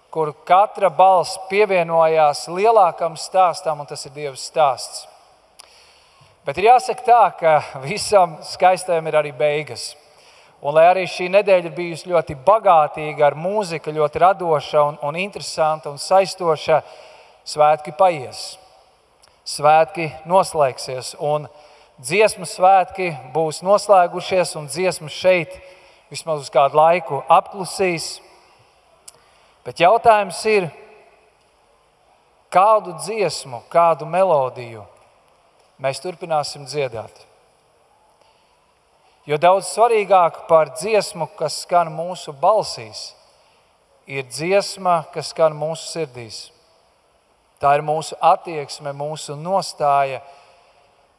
Speaker 12: kur katra balss pievienojās lielākam stāstam, un tas ir Dieva stāsts. Bet ir jāsaka tā, ka visam skaistajam ir arī beigas. Un lai arī šī nedēļa ir bijusi ļoti bagātīga ar mūziku, ļoti radoša un interesanta un saistoša, svētki paies. Svētki noslēgsies, un dziesmu svētki būs noslēgušies, un dziesmas šeit vismaz uz kādu laiku apklusīs. Bet jautājums ir, kādu dziesmu, kādu melodiju mēs turpināsim dziedāt. Jo daudz svarīgāk par dziesmu, kas skan mūsu balsīs, ir dziesma, kas skan mūsu sirdīs. Tā ir mūsu attieksme, mūsu nostāja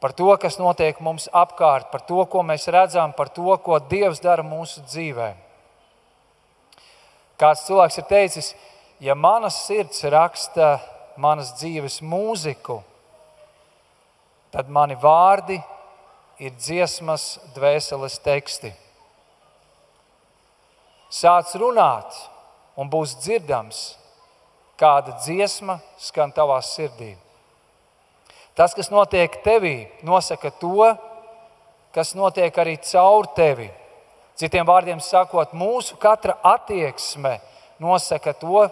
Speaker 12: par to, kas notiek mums apkārt, par to, ko mēs redzam, par to, ko Dievs dara mūsu dzīvē. Kāds cilvēks ir teicis, ja mana sirds raksta manas dzīves mūziku, tad mani vārdi ir dziesmas dvēseles teksti. Sāc runāt un būs dzirdams, kāda dziesma skan tavā sirdī. Tas, kas notiek tevī, nosaka to, kas notiek arī caur tevi. Citiem vārdiem sakot, mūsu katra attieksme nosaka to,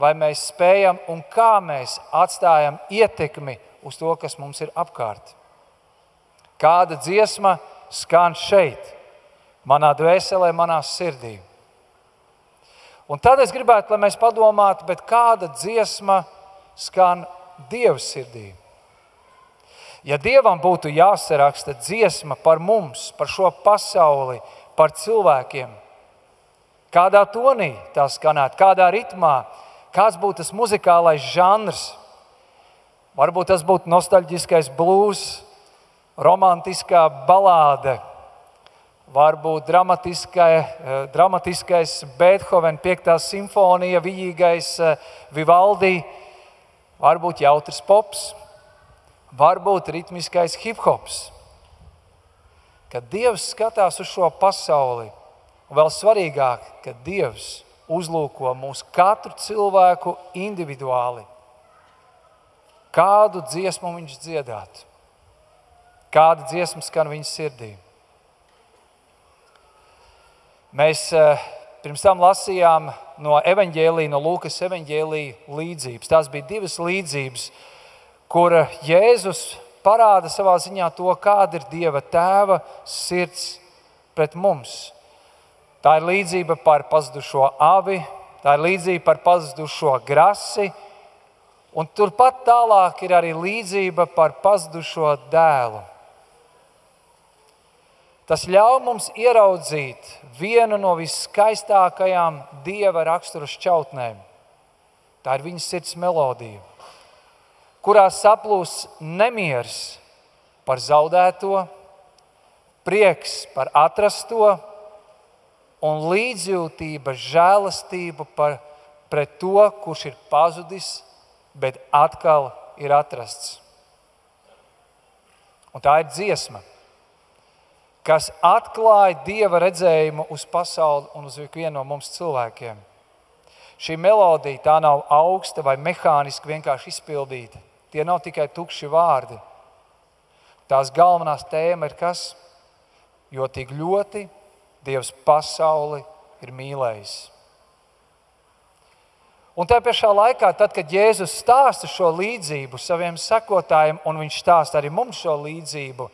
Speaker 12: vai mēs spējam un kā mēs atstājam ietekmi uz to, kas mums ir apkārt. Kāda dziesma skan šeit, manā dvēselē, manā sirdī. Un tad es gribētu, lai mēs padomātu, bet kāda dziesma skan Dieva sirdī. Ja Dievam būtu jāsaraksta dziesma par mums, par šo pasauli, par cilvēkiem, kādā tonī tā skanētu, kādā ritmā, kāds būtu tas muzikālais žanrs, varbūt tas būtu nostalģiskais blues, romantiskā balāde, varbūt dramatiskais Beethoven 5. simfonija, vijīgais Vivaldi, varbūt jautrs pops, varbūt ritmiskais hip-hops. Kad Dievs skatās uz šo pasauli, un vēl svarīgāk, kad Dievs uzlūko mūsu katru cilvēku individuāli, kādu dziesmu viņš dziedātu, kāda dziesma skan viņa sirdī. Mēs pirms tam lasījām no evaņģēlija, no Lūkas evaņģēlija līdzības. Tās bija divas līdzības, kur Jēzus parāda savā ziņā to, kāda ir Dieva tēva sirds pret mums. Tā ir līdzība par pazudušo avi, tā ir līdzība par pazudušo grasi, un turpat tālāk ir arī līdzība par pazudušo dēlu. Tas ļauj mums ieraudzīt vienu no viskaistākajām Dieva rakstura šķautnēm. Tā ir viņa sirds melodija, kurā saplūs nemieris par zaudēto, prieks par atrasto un līdzjūtība, žēlastība pret to, kurš ir pazudis, bet atkal ir atrasts. Un tā ir dziesma, kas atklāja Dieva redzējumu uz pasauli un uz ikvienu no mums cilvēkiem. Šī melodija tā nav augsta vai mehāniski vienkārši izpildīta. Tie nav tikai tukši vārdi. Tās galvenās tēma ir kas? Jo tik ļoti Dievs pasauli ir mīlējis. Un tā pašā laikā, tad, kad Jēzus stāsta šo līdzību saviem sekotājiem, un viņš stāsta arī mums šo līdzību,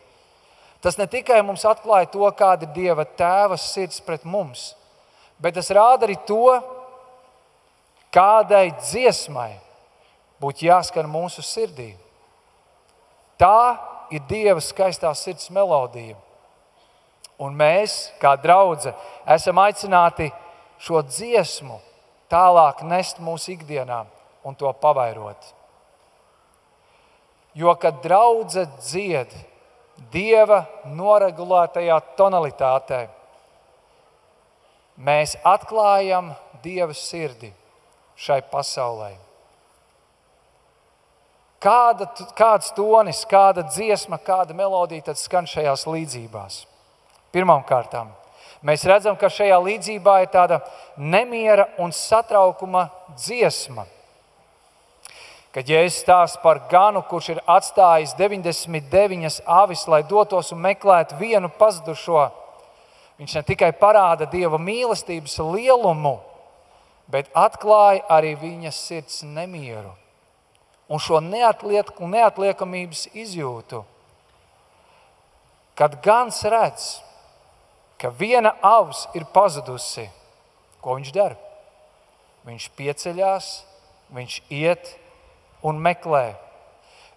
Speaker 12: tas ne tikai mums atklāja to, kāda ir Dieva tēva sirds pret mums, bet tas rāda arī to, kādai dziesmai būtu jāskan mūsu sirdī. Tā ir Dieva skaistā sirds melodija. Un mēs, kā draudze, esam aicināti šo dziesmu tālāk nest mūsu ikdienā un to pavairot. Jo, kad draudze dzied Dieva noregulētajā tonalitātē, mēs atklājam Dieva sirdi šai pasaulē. Kāds tonis, kāda dziesma, kāda melodija tad skan šajās līdzībās? Pirmkārt, mēs redzam, ka šajā līdzībā ir tāda nemiera un satraukuma dziesma. Kad Jēzus stāsta par ganu, kurš ir atstājis 99 avis, lai dotos un meklētu vienu pazudušo, viņš ne tikai parāda Dieva mīlestības lielumu, bet atklāja arī viņa sirds nemieru un šo neatliekamības izjūtu. Kad gans redz, ka viena avs ir pazudusi, ko viņš dara? Viņš pieceļās, viņš iet un meklē.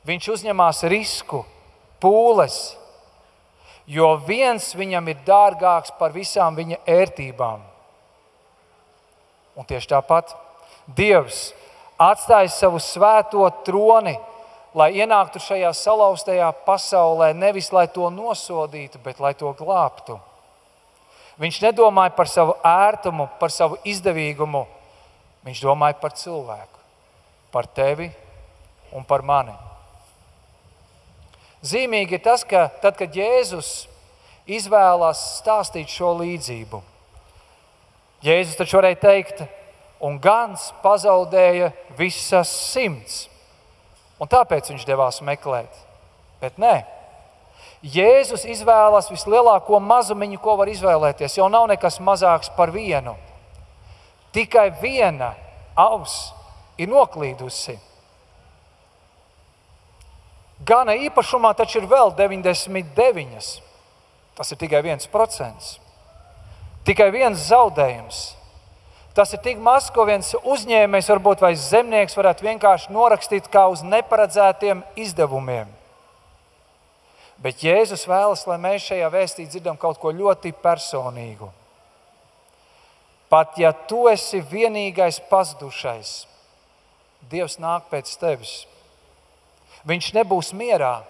Speaker 12: Viņš uzņemās risku, pūles, jo viens viņam ir dārgāks par visām viņa ērtībām. Un tieši tāpat Dievs atstāja savu svēto troni, lai ienāktu šajā salauztajā pasaulē, nevis lai to nosodītu, bet lai to glābtu. Viņš nedomāja par savu ērtumu, par savu izdevīgumu. Viņš domāja par cilvēku, par tevi un par mani. Zīmīgi ir tas, ka tad, kad Jēzus izvēlās stāstīt šo līdzību, Jēzus taču varēja teikt, un gans pazaudēja visas 100. Un tāpēc viņš devās meklēt. Bet nē. Jēzus izvēlas vislielāko mazumiņu, ko var izvēlēties. Jau nav nekas mazāks par vienu. Tikai viena avs ir noklīdusi. Gana īpašumā taču ir vēl 99. Tas ir tikai 1%. Tikai viens zaudējums. Tas ir tik maz, ko viens uzņēmējs varbūt vai zemnieks varētu vienkārši norakstīt kā uz neparedzētiem izdevumiem. Bet Jēzus vēlas, lai mēs šajā vēstī dzirdam kaut ko ļoti personīgu. Pat ja tu esi vienīgais pazudušais, Dievs nāk pēc tevis. Viņš nebūs mierā,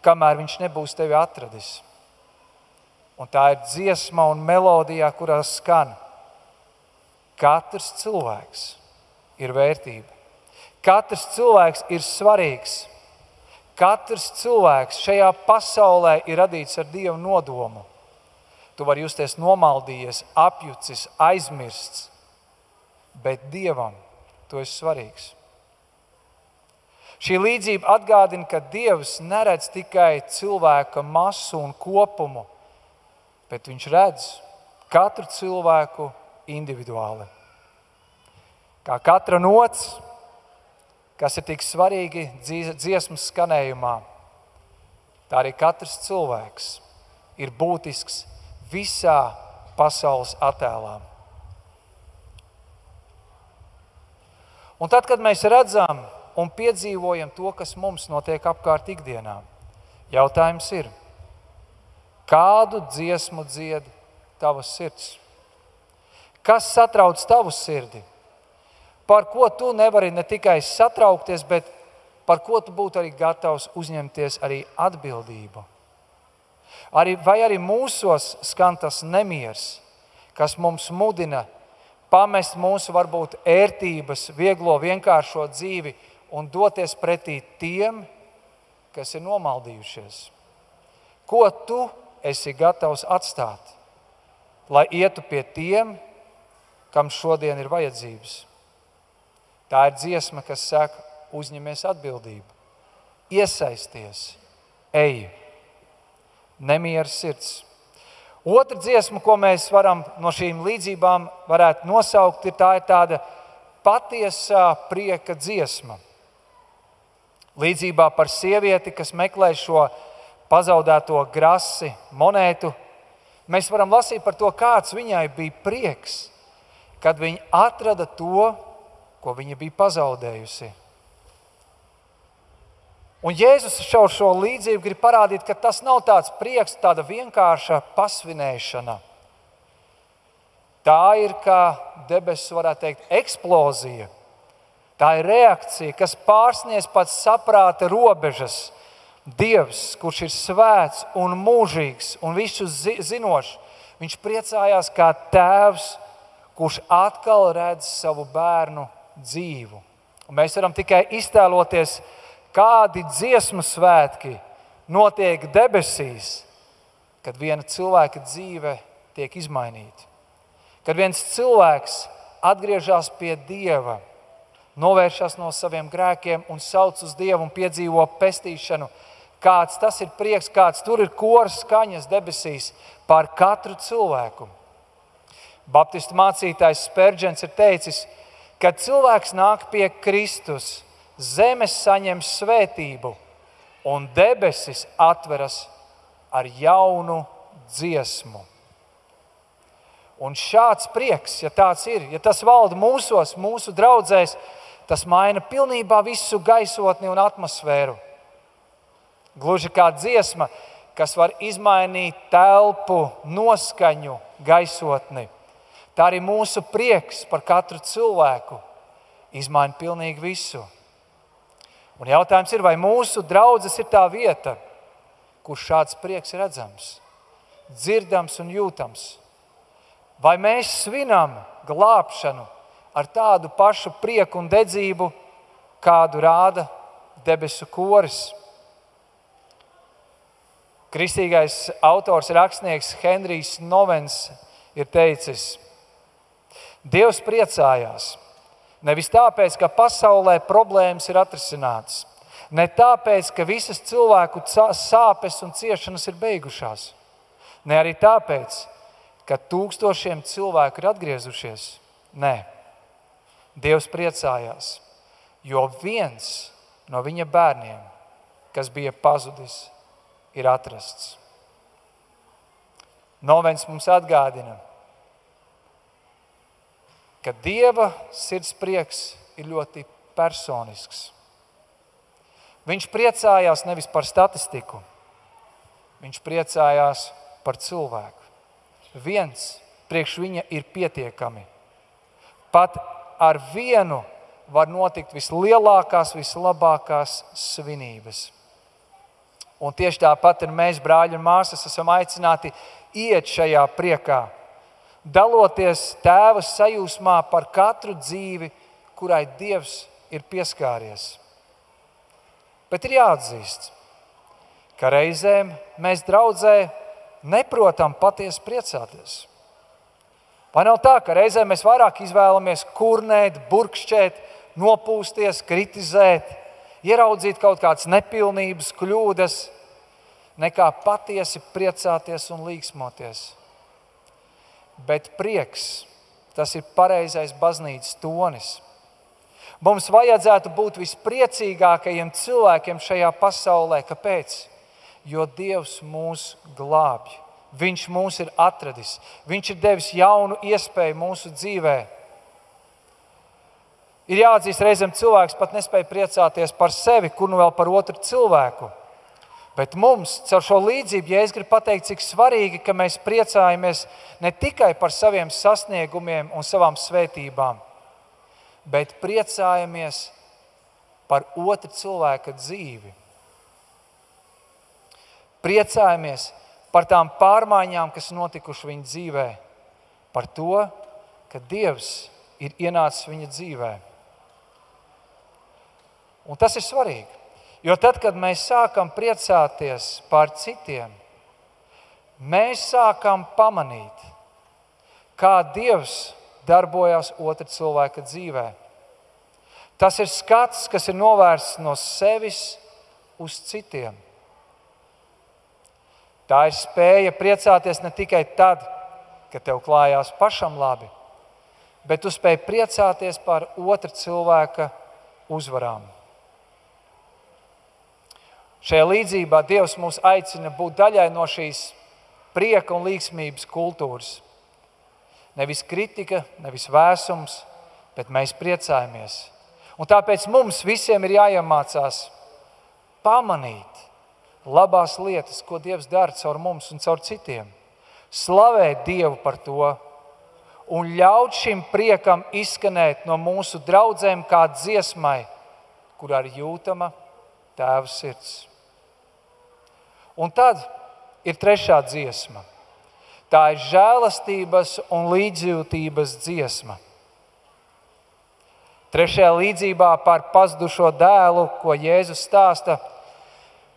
Speaker 12: kamēr viņš nebūs tevi atradis. Un tā ir dziesma un melodijā, kurā skan. Katrs cilvēks ir vērtība. Katrs cilvēks ir svarīgs. Katrs cilvēks šajā pasaulē ir radīts ar Dieva nodomu. Tu vari justies nomaldījies, apjucis, aizmirsts, bet Dievam tu esi svarīgs. Šī līdzība atgādina, ka Dievs neredz tikai cilvēka masu un kopumu, bet viņš redz katru cilvēku individuāli. Kā katra nots, kas ir tik svarīgi dziesmas skanējumā, tā arī katrs cilvēks ir būtisks visā pasaules attēlā. Un tad, kad mēs redzam un piedzīvojam to, kas mums notiek apkārt ikdienā, jautājums ir, kādu dziesmu dzied tavas sirds? Kas satrauc tavu sirdi? Par ko tu nevari ne tikai satraukties, bet par ko tu būtu arī gatavs uzņemties arī atbildību? Vai arī mūsos skan tas nemiers, kas mums mudina pamest mūsu varbūt ērtības, vieglo vienkāršo dzīvi un doties pretī tiem, kas ir nomaldījušies? Ko tu esi gatavs atstāt, lai ietu pie tiem, kam šodien ir vajadzības? Tā ir dziesma, kas saka, uzņemies atbildību, iesaisties, ej, nemieras sirds. Otra dziesma, ko mēs varam no šīm līdzībām varētu nosaukt, ir tāda patiesā prieka dziesma. Līdzībā par sievieti, kas meklē šo pazaudēto grasi, monētu, mēs varam lasīt par to, kāds viņai bija prieks, kad viņa atrada to, ko viņa bija pazaudējusi. Un Jēzus ar šo līdzību grib parādīt, ka tas nav tāds prieks, tāda vienkārša pasvinēšana. Tā ir, kā debesis varētu teikt, eksplozija. Tā ir reakcija, kas pārsniedz pats saprāta robežas. Dievs, kurš ir svēts un mūžīgs un visu zinošs, viņš priecājās kā tēvs, kurš atkal redz savu bērnu dzīvu. Un mēs varam tikai iztēloties, kādi dziesmu svētki notiek debesīs, kad viena cilvēka dzīve tiek izmainīta. Kad viens cilvēks atgriežas pie Dieva, novēršas no saviem grēkiem un sauc uz Dievu un piedzīvo pestīšanu, kāds tas ir prieks, kāds tur ir koras skaņas debesīs par katru cilvēku. Baptistu mācītājs Spērģens ir teicis, kad cilvēks nāk pie Kristus, zemes saņem svētību un debesis atveras ar jaunu dziesmu. Un šāds prieks, ja tāds ir, ja tas valda mūsos, mūsu draudzēs, tas maina pilnībā visu gaisotni un atmosfēru. Gluži kā dziesma, kas var izmainīt telpu, noskaņu, gaisotni. Tā arī mūsu prieks par katru cilvēku izmaina pilnīgi visu. Un jautājums ir, vai mūsu draudzes ir tā vieta, kur šāds prieks redzams, dzirdams un jūtams. Vai mēs svinam glābšanu ar tādu pašu prieku un dedzību, kādu rāda debesu koris. Kristīgais autors, rakstnieks Henrijs Novens ir teicis: Dievs priecājās. Nevis tāpēc, ka pasaulē problēmas ir atrisinātas, ne tāpēc, ka visas cilvēku sāpes un ciešanas ir beigušās, ne arī tāpēc, ka tūkstošiem cilvēku ir atgriezušies. Nē, Dievs priecājās, jo viens no viņa bērniem, kas bija pazudis, ir atrasts. Novens mums atgādina, ka Dieva sirds prieks ir ļoti personisks. Viņš priecājās nevis par statistiku, viņš priecājās par cilvēku. Viens priekš viņa ir pietiekami. Pat ar vienu var notikt vislielākās, vislabākās svinības. Un tieši tāpat ir mēs, brāļi un māsas, esam aicināti iet šajā priekā, daloties Tēva sajūsmā par katru dzīvi, kurai Dievs ir pieskāries. Bet ir jāatzīst, ka reizēm mēs draudzē neprotam patiesi priecāties. Vai nav tā, ka reizēm mēs vairāk izvēlamies kurnēt, burkšķēt, nopūsties, kritizēt, ieraudzīt kaut kādas nepilnības, kļūdas, nekā patiesi priecāties un līksmoties. Bet prieks, tas ir pareizais baznīcas tonis. Mums vajadzētu būt vispriecīgākajiem cilvēkiem šajā pasaulē. Kāpēc? Jo Dievs mūs glābj. Viņš mūs ir atradis. Viņš ir devis jaunu iespēju mūsu dzīvē. Ir jāatzīst, reizēm cilvēks pat nespēja priecāties par sevi, kur nu vēl par otru cilvēku. Bet mums, caur šo līdzību, ja es gribu pateikt, cik svarīgi, ka mēs priecājamies ne tikai par saviem sasniegumiem un savām svētībām, bet priecājamies par otru cilvēka dzīvi. Priecājamies par tām pārmaiņām, kas notikuši viņa dzīvē, par to, ka Dievs ir ienācis viņa dzīvē. Un tas ir svarīgi. Jo tad, kad mēs sākam priecāties par citiem, mēs sākam pamanīt, kā Dievs darbojās otra cilvēka dzīvē. Tas ir skats, kas ir novērsts no sevis uz citiem. Tā ir spēja priecāties ne tikai tad, kad tev klājās pašam labi, bet tu spēj priecāties par otra cilvēka uzvarām. Šajā līdzībā Dievs mūs aicina būt daļai no šīs prieka un līgsmības kultūras. Nevis kritika, nevis vēsums, bet mēs priecājamies. Un tāpēc mums visiem ir jāiemācās pamanīt labās lietas, ko Dievs dara caur mums un caur citiem. Slavēt Dievu par to un ļaut šim priekam izskanēt no mūsu draudzēm kā dziesmai, kurā ir jūtama Tēva sirds. Un tad ir trešā dziesma. Tā ir žēlastības un līdzjūtības dziesma. Trešajā līdzībā par pazudušo dēlu, ko Jēzus stāsta,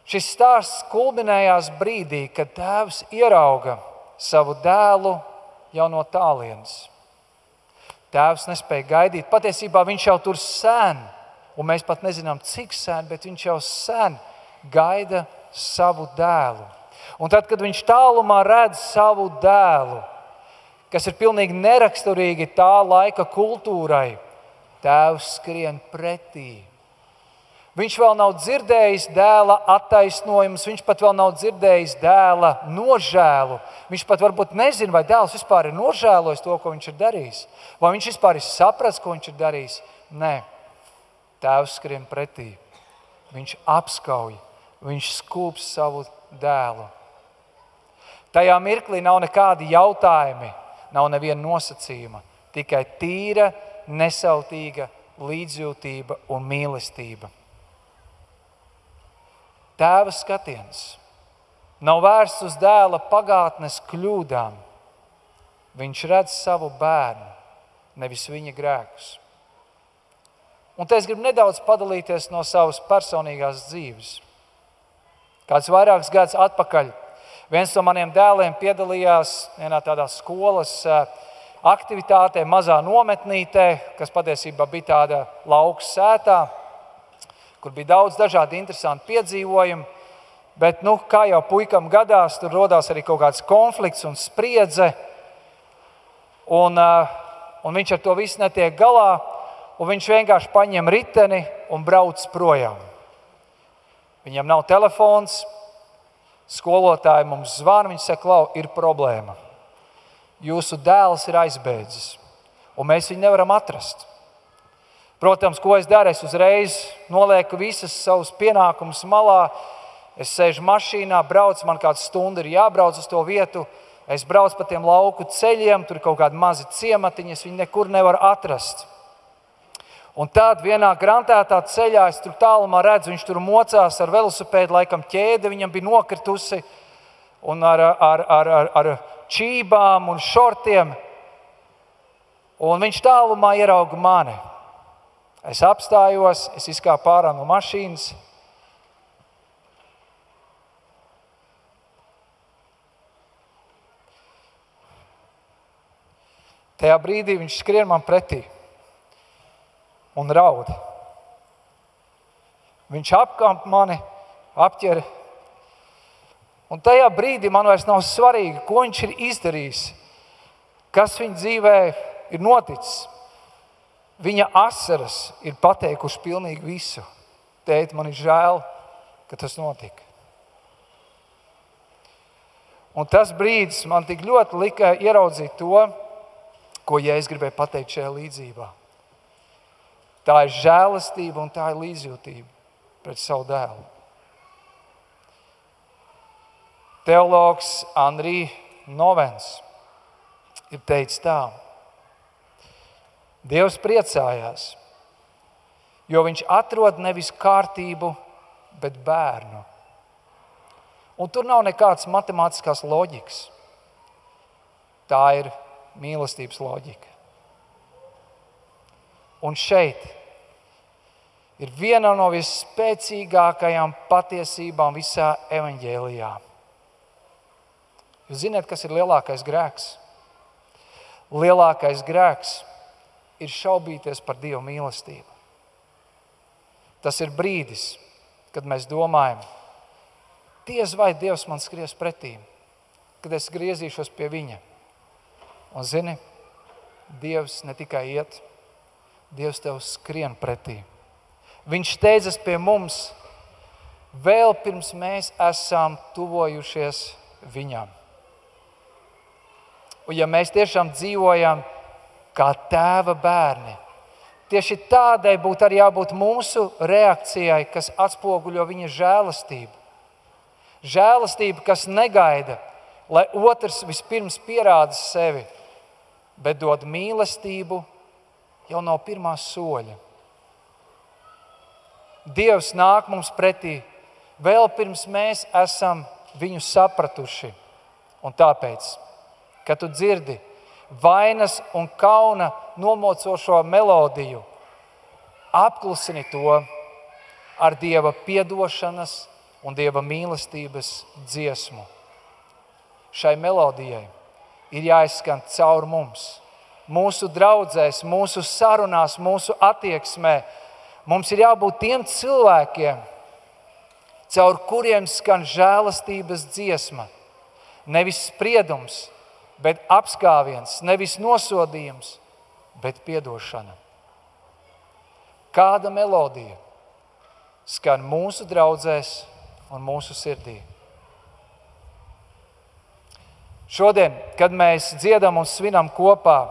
Speaker 12: šis stāsts kulminējās brīdī, kad tēvs ierauga savu dēlu jau no tālienes. Tēvs nespēja gaidīt. Patiesībā viņš jau tur sen, un mēs pat nezinām, cik sen, bet viņš jau sen gaida savu dēlu. Un tad, kad viņš tālumā redz savu dēlu, kas ir pilnīgi neraksturīgi tā laika kultūrai, tēvs skrien pretī. Viņš vēl nav dzirdējis dēla attaisnojumus, viņš pat vēl nav dzirdējis dēla nožēlu. Viņš pat varbūt nezina, vai dēls vispār ir nožēlojis to, ko viņš ir darījis. Vai viņš vispār ir sapratis, ko viņš ir darījis. Nē, tēvs skrien pretī. Viņš apskauj, viņš skūps savu dēlu. Tajā mirklī nav nekādi jautājumi, nav neviena nosacījuma, tikai tīra, nesautīga līdzjūtība un mīlestība. Tēva skatiens nav vērsts uz dēla pagātnes kļūdām. Viņš redz savu bērnu, nevis viņa grēkus. Un te es gribu nedaudz padalīties no savas personīgās dzīves. Kāds vairākus gadus atpakaļ viens no maniem dēliem piedalījās vienā tādā skolas aktivitātē, mazā nometnītē, kas patiesībā bija tāda lauku sētā, kur bija daudz dažādi interesanti piedzīvojumi, bet, kā jau puikam gadās, tur rodās arī kaut kāds konflikts un spriedze, un viņš ar to visu netiek galā, un viņš vienkārši paņem riteni un brauc projām. Viņam nav telefons, skolotāji mums zvana, viņš saka, Klau, ir problēma. Jūsu dēls ir aizbēdzis, un mēs viņu nevaram atrast. Protams, ko es daru? Es uzreiz nolieku visas savus pienākumus malā. Es sēžu mašīnā, braucu, man kādu stundu ir jābrauc uz to vietu. Es braucu pa tiem lauku ceļiem, tur ir kaut kādi mazi ciematiņi, es viņu nekur nevaru atrast. Un tad vienā grantētā ceļā es tur tālumā redzu, viņš tur mocās ar velosipēdu, laikam ķēde viņam bija nokritusi, un ar čībām un šortiem. Un viņš tālumā ierauga mani. Es apstājos, es izkāpu ārā no mašīnas. Tajā brīdī viņš skrien man pretī un raud. Viņš apkamp mani, apķer. Un tajā brīdī man vairs nav svarīgi, ko viņš ir izdarījis, kas viņa dzīvē ir noticis. Viņa asaras ir pateikuši pilnīgi visu. Tēt, man ir žēl, ka tas notika. Un tas brīdis man tik ļoti lika ieraudzīt to, ko Jēzus gribēja pateikt šajā līdzībā. Tā ir žēlastība un tā ir līdzjūtība pret savu dēlu. Teologs Henri Nouwens ir teicis tā. Dievs priecājās, jo viņš atrod nevis kārtību, bet bērnu. Un tur nav nekāds matemātiskās loģikas. Tā ir mīlestības loģika. Un šeit ir viena no visspēcīgākajām patiesībām visā evaņģēlijā. Jūs zināt, kas ir lielākais grēks? Lielākais grēks ir šaubīties par Dieva mīlestību. Tas ir brīdis, kad mēs domājam, diez vai Dievs man skries pretī, kad es griezīšos pie viņa. Un zini, Dievs ne tikai iet, Dievs tev skrien pretī. Viņš steidzas pie mums vēl pirms mēs esam tuvojušies viņam. Un ja mēs tiešām dzīvojam kā tēva bērni, tieši tādai būtu arī jābūt mūsu reakcijai, kas atspoguļo viņa žēlastību. Žēlastība, kas negaida, lai otrs vispirms pierāda sevi, bet dod mīlestību jau no pirmā soļa. Dievs nāk mums pretī vēl pirms mēs esam viņu sapratuši. Un tāpēc, kad tu dzirdi vainas un kauna nomocošo melodiju, apklusini to ar Dieva piedošanas un Dieva mīlestības dziesmu. Šai melodijai ir jāizskan caur mums, mūsu draudzēs, mūsu sarunās, mūsu attieksmē. Mums ir jābūt tiem cilvēkiem, caur kuriem skan žēlastības dziesma. Nevis spriedums, bet apskāviens, nevis nosodījums, bet piedošana. Kāda melodija skan mūsu draudzēs un mūsu sirdī? Šodien, kad mēs dziedam un svinam kopā,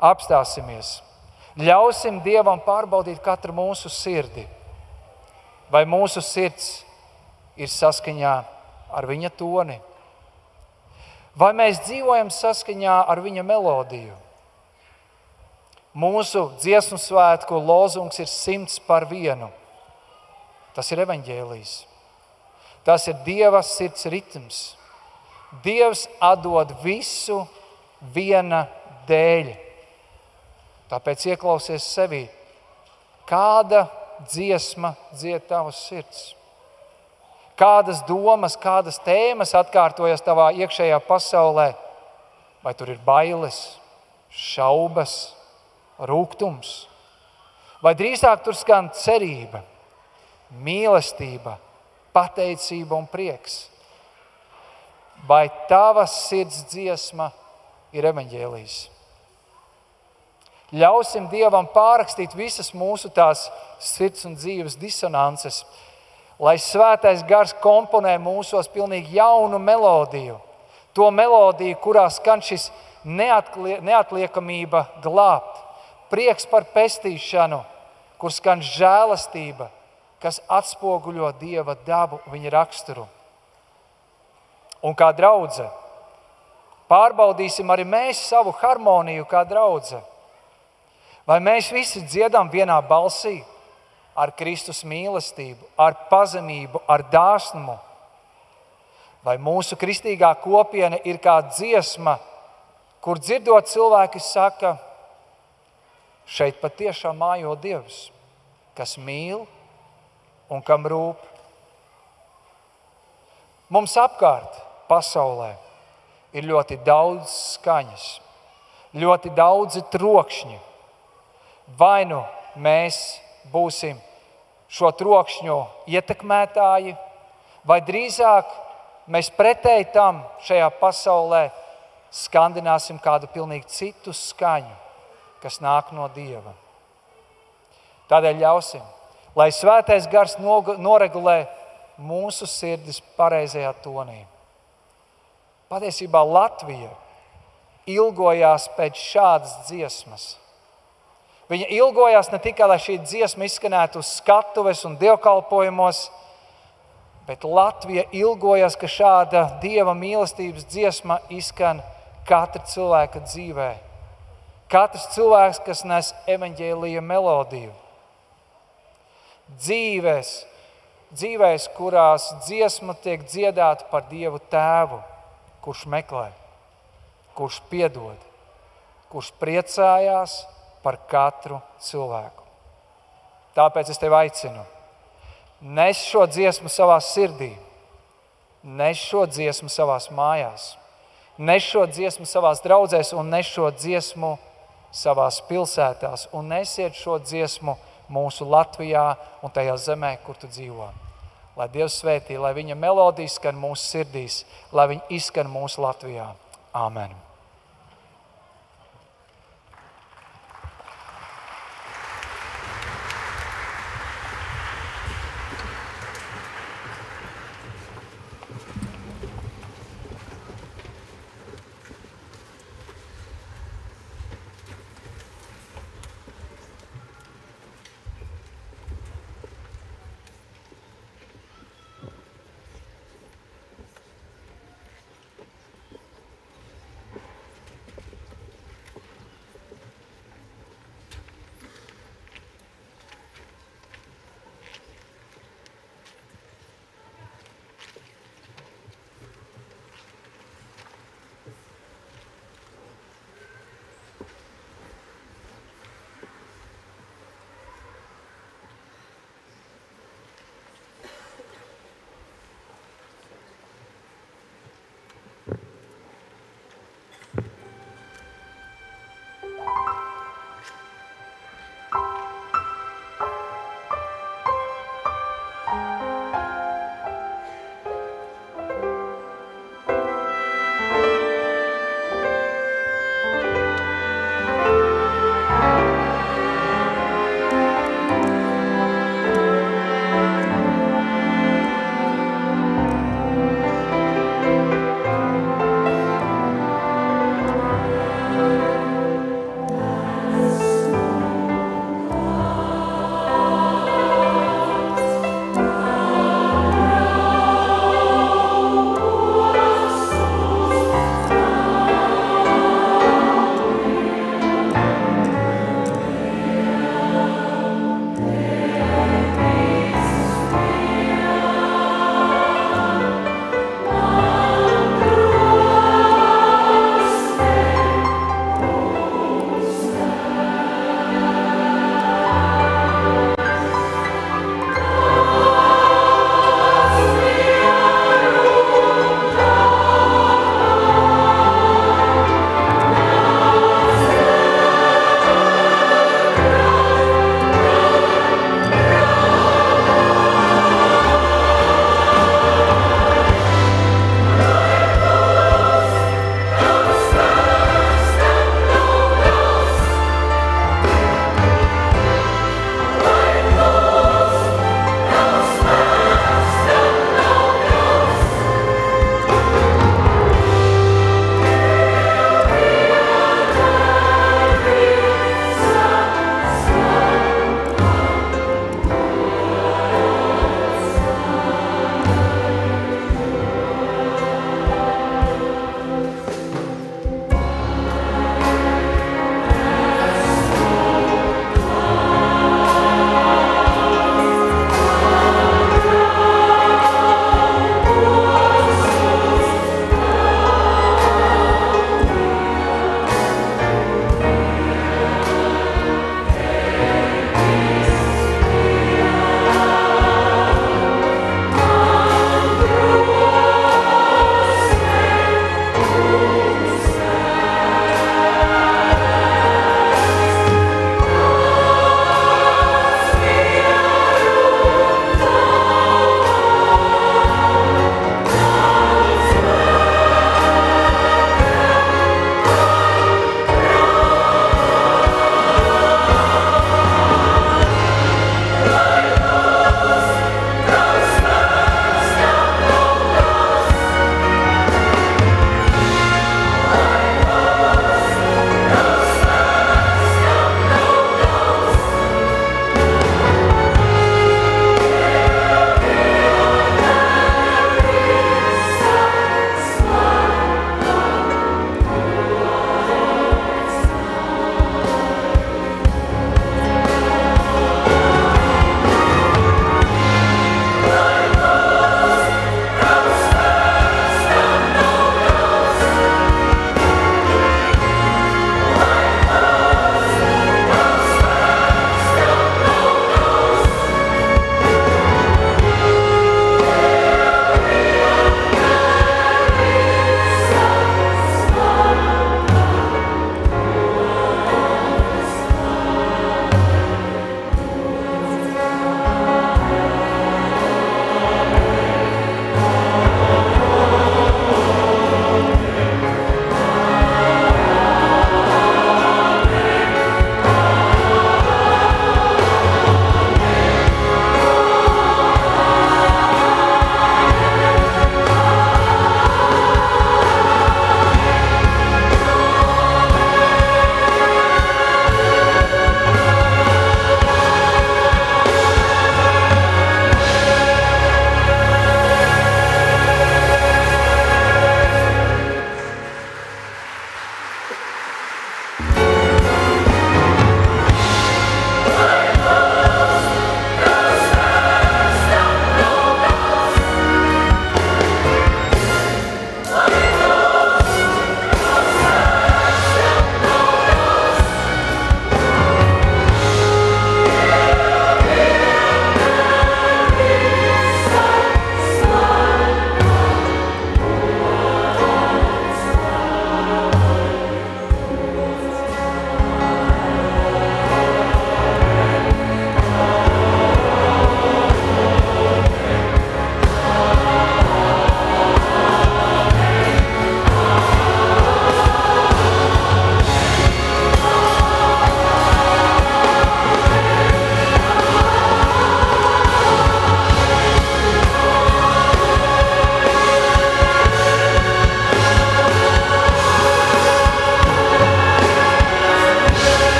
Speaker 12: apstāsimies. Ļausim Dievam pārbaudīt katru mūsu sirdi. Vai mūsu sirds ir saskaņā ar viņa toni? Vai mēs dzīvojam saskaņā ar viņa melodiju? Mūsu dziesmu svētku lozungs ir 100/1. Tas ir evaņģēlijs. Tas ir Dieva sirds ritms. Dievs atdod visu viena dēļ. Tāpēc ieklausies sevī, kāda dziesma dzied tavas sirds. Kādas domas, kādas tēmas atkārtojas tavā iekšējā pasaulē. Vai tur ir bailes, šaubas, rūgtums? Vai drīzāk tur skan cerība, mīlestība, pateicība un prieks? Vai tavas sirds dziesma ir evaņģēlijs? Ļausim Dievam pārrakstīt visas mūsu tās sirds un dzīves disonances, lai svētais gars komponē mūsos pilnīgi jaunu melodiju. To melodiju, kurā skan šis neatliekamība glābt, prieks par pestīšanu, kur skan žēlastība, kas atspoguļo Dieva dabu, viņa raksturu. Un kā draudze, pārbaudīsim arī mēs savu harmoniju kā draudze. Vai mēs visi dziedam vienā balsī ar Kristus mīlestību, ar pazemību, ar dāsnumu? Vai mūsu kristīgā kopiena ir kā dziesma, kur dzirdot cilvēki saka, šeit patiešām mājo Dievs, kas mīl un kam rūp? Mums apkārt pasaulē ir ļoti daudz skaņas, ļoti daudzi trokšņi. Vai nu mēs būsim šo trokšņu ietekmētāji, vai drīzāk mēs pretēji tam šajā pasaulē skandināsim kādu pilnīgi citu skaņu, kas nāk no Dieva. Tādēļ ļausim, lai svētais gars noregulē mūsu sirdis pareizajā tonī. Patiesībā Latvija ilgojās pēc šādas dziesmas. Viņa ilgojās ne tikai, lai šī dziesma izskanētu uz skatuves un dievkalpojumos, bet Latvija ilgojās, ka šāda Dieva mīlestības dziesma izskan katra cilvēka dzīvē. Katrs cilvēks, kas nes evaņģēlija melodiju. Dzīvēs, kurās dziesma tiek dziedāta par Dievu Tēvu, kurš meklē, kurš piedod, kurš priecājās par katru cilvēku. Tāpēc es tevi aicinu, nes šo dziesmu savā sirdī, nes šo dziesmu savās mājās, nes šo dziesmu savās draudzēs un nes šo dziesmu savās pilsētās un nesiet šo dziesmu mūsu Latvijā un tajā zemē, kur tu dzīvo. Lai Dievs svētī, lai viņa melodija skan mūsu sirdīs, lai viņa izskan mūsu Latvijā. Āmen.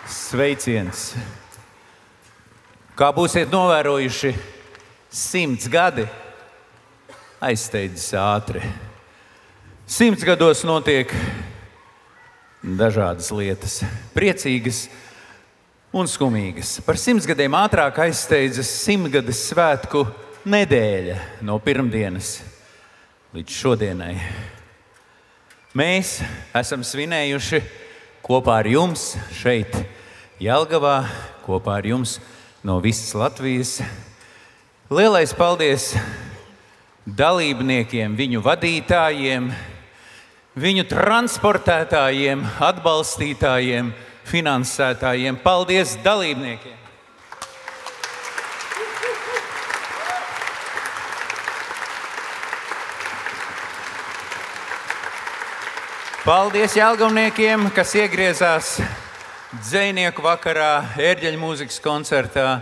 Speaker 13: Sveiciens! Kā būsiet novērojuši, 100 gadi aizsteidzas ātri. 100 gados notiek dažādas lietas, priecīgas un skumīgas. Par 100 gadiem ātrāk aizsteidzas 100-gades svētku nedēļa no pirmdienas līdz šodienai. Mēs esam svinējuši kopā ar jums šeit, Jelgavā, kopā ar jums no visas Latvijas. Lielais paldies dalībniekiem, viņu vadītājiem, viņu transportētājiem, atbalstītājiem, finansētājiem. Paldies dalībniekiem! Paldies Jelgavniekiem, kas iegriezās dzejnieku vakarā, ērģeļu mūzikas koncertā,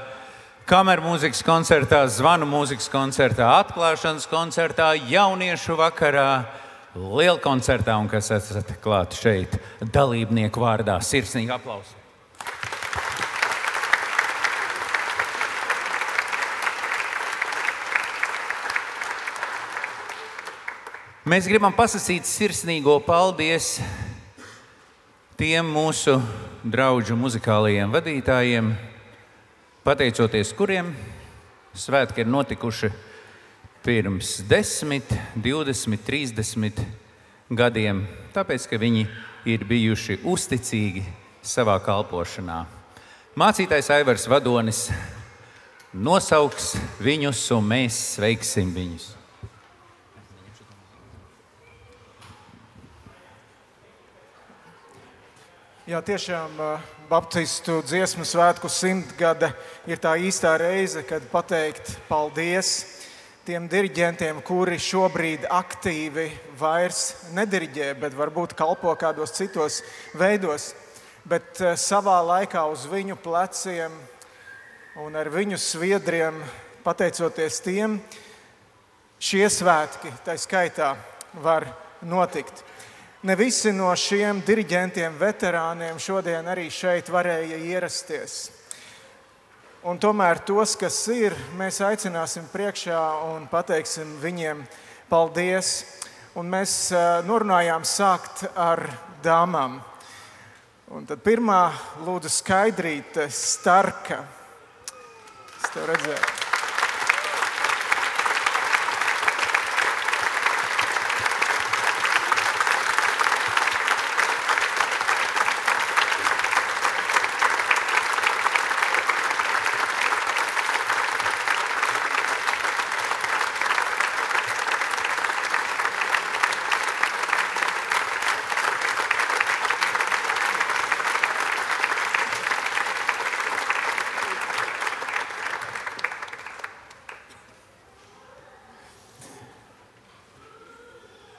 Speaker 13: kameru mūzikas koncertā, zvanu mūzikas koncertā, atklāšanas koncertā, jauniešu vakarā, lielkoncertā un kas esat klāt šeit dalībnieku vārdā. Sirsnīgi aplausi! Mēs gribam pasakīt sirsnīgo paldies tiem mūsu draugu muzikālajiem vadītājiem, pateicoties kuriem svētki ir notikuši pirms 10, 20, 30 gadiem, tāpēc, ka viņi ir bijuši uzticīgi savā kalpošanā. Mācītājs Aivars Vadonis nosauks viņus un mēs sveiksim viņus.
Speaker 14: Jā, tiešām Baptistu dziesmu svētku 100 gada ir tā īstā reize, kad pateikt paldies tiem diriģentiem, kuri šobrīd aktīvi vairs nediriģē, bet varbūt kalpo kādos citos veidos. Bet savā laikā uz viņu pleciem un ar viņu sviedriem, pateicoties tiem, šie svētki, tā skaitā, var notikt. Ne visi no šiem diriģentiem, veterāniem šodien arī šeit varēja ierasties. Un tomēr tos, kas ir, mēs aicināsim priekšā un pateiksim viņiem paldies. Un mēs norunājām sākt ar dāmām. Un tad pirmā lūdzu Skaidrīte Starka. Es tev redzēju.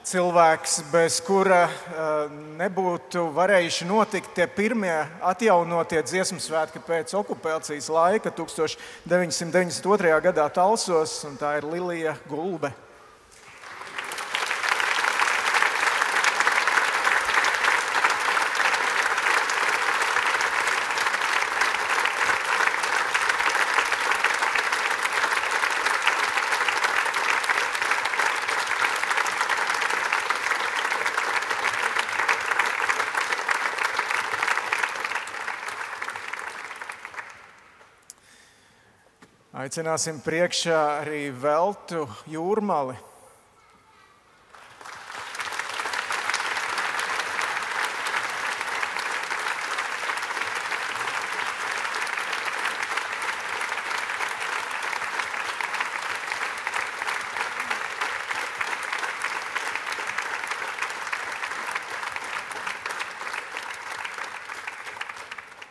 Speaker 14: Cilvēks, bez kura nebūtu varējuši notikt tie pirmie atjaunotie dziesmu svētki pēc okupācijas laika 1992. gadā Talsos, un tā ir Lilija Gulbe. Aicināsim priekšā arī Veltu Jūrmali.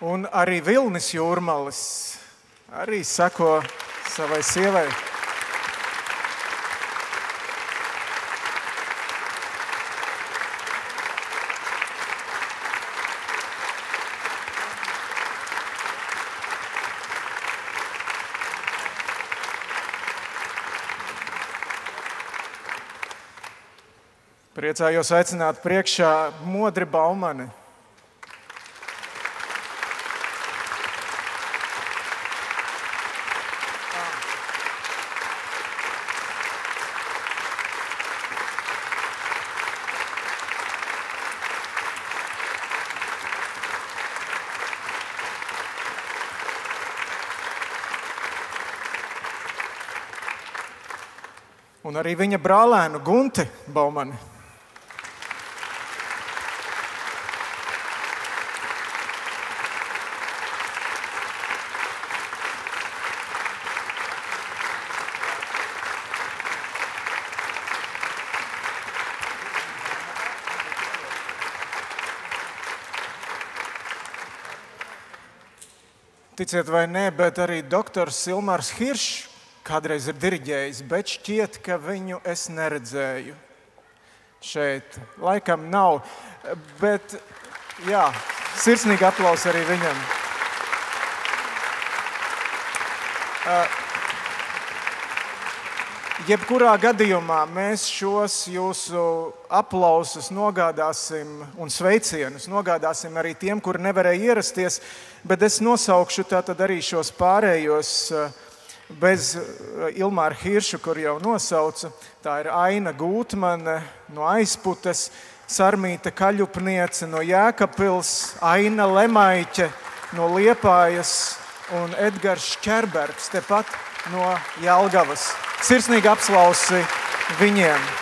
Speaker 14: Un arī Vilnis Jūrmalis arī sako savai sievai. Priecājos aicināt priekšā Modri Baumani. un arī viņa brālēnu Gunti Baumani. Ticiet vai nē, bet arī doktors Ilmārs Hiršs kādreiz ir diriģējis, bet šķiet, ka viņu es neredzēju šeit. Laikam nav, bet jā, sirsnīgi aplausi arī viņam. Jebkurā gadījumā mēs šos jūsu aplausus nogādāsim un sveicienus nogādāsim arī tiem, kuri nevarēja ierasties, bet es nosaukšu tātad arī šos pārējos bez Ilmāra Hirša, kur jau nosauca. Tā ir Aina Gūtmane no Aizputes, Sarmīta Kaļupniece no Jēkabpils, Aina Lemaiķe no Liepājas un Edgars Šķerbergs tepat no Jelgavas. Sirsnīgi aplausi viņiem.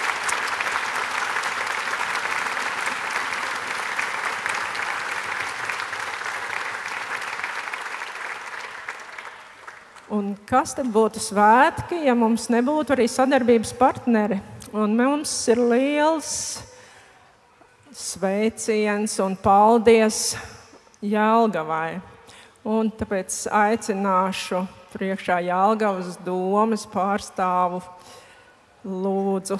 Speaker 15: Un kas tad būtu svētki, ja mums nebūtu arī sadarbības partneri? Un mums ir liels sveiciens un paldies Jelgavai. Un tāpēc aicināšu priekšā Jelgavas domes pārstāvu lūdzu.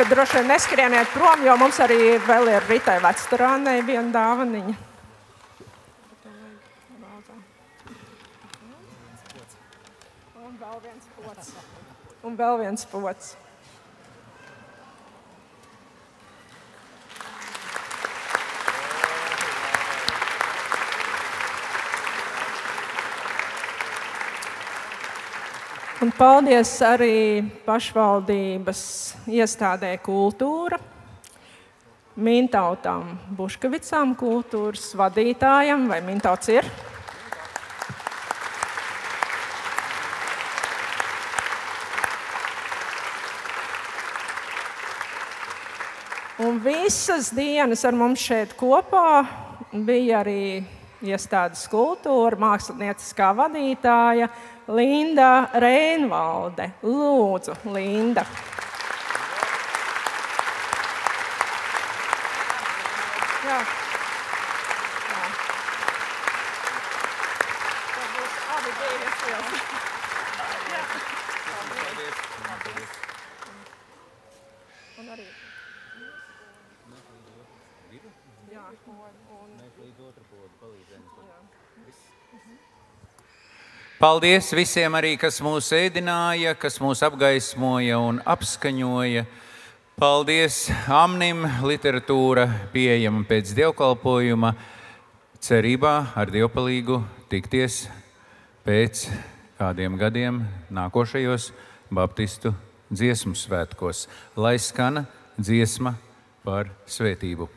Speaker 15: Bet droši vien neskrieniet prom, jo mums arī vēl ir Ritai Vecturānei viena dāvaniņa. Un vēl viens pods. Un paldies arī pašvaldības iestādē Kultūra, Mintautam Buškavicām, kultūras vadītājam, vai Mintauts ir? Un visas dienas ar mums šeit kopā bija arī iestādes Kultūra, mākslinieciskā vadītāja Linda Reinvalde. Lūdzu, Linda. Jā. Jā. Tas būs abi divi. Un arī.
Speaker 13: Paldies visiem arī, kas mūs ēdināja, kas mūs apgaismoja un apskaņoja. Paldies Amnim, literatūra pieejama pēc dievkalpojuma, cerībā ar dievpalīgu tikties pēc kādiem gadiem nākošajos baptistu dziesmu svētkos. Lai skana dziesma par svētību.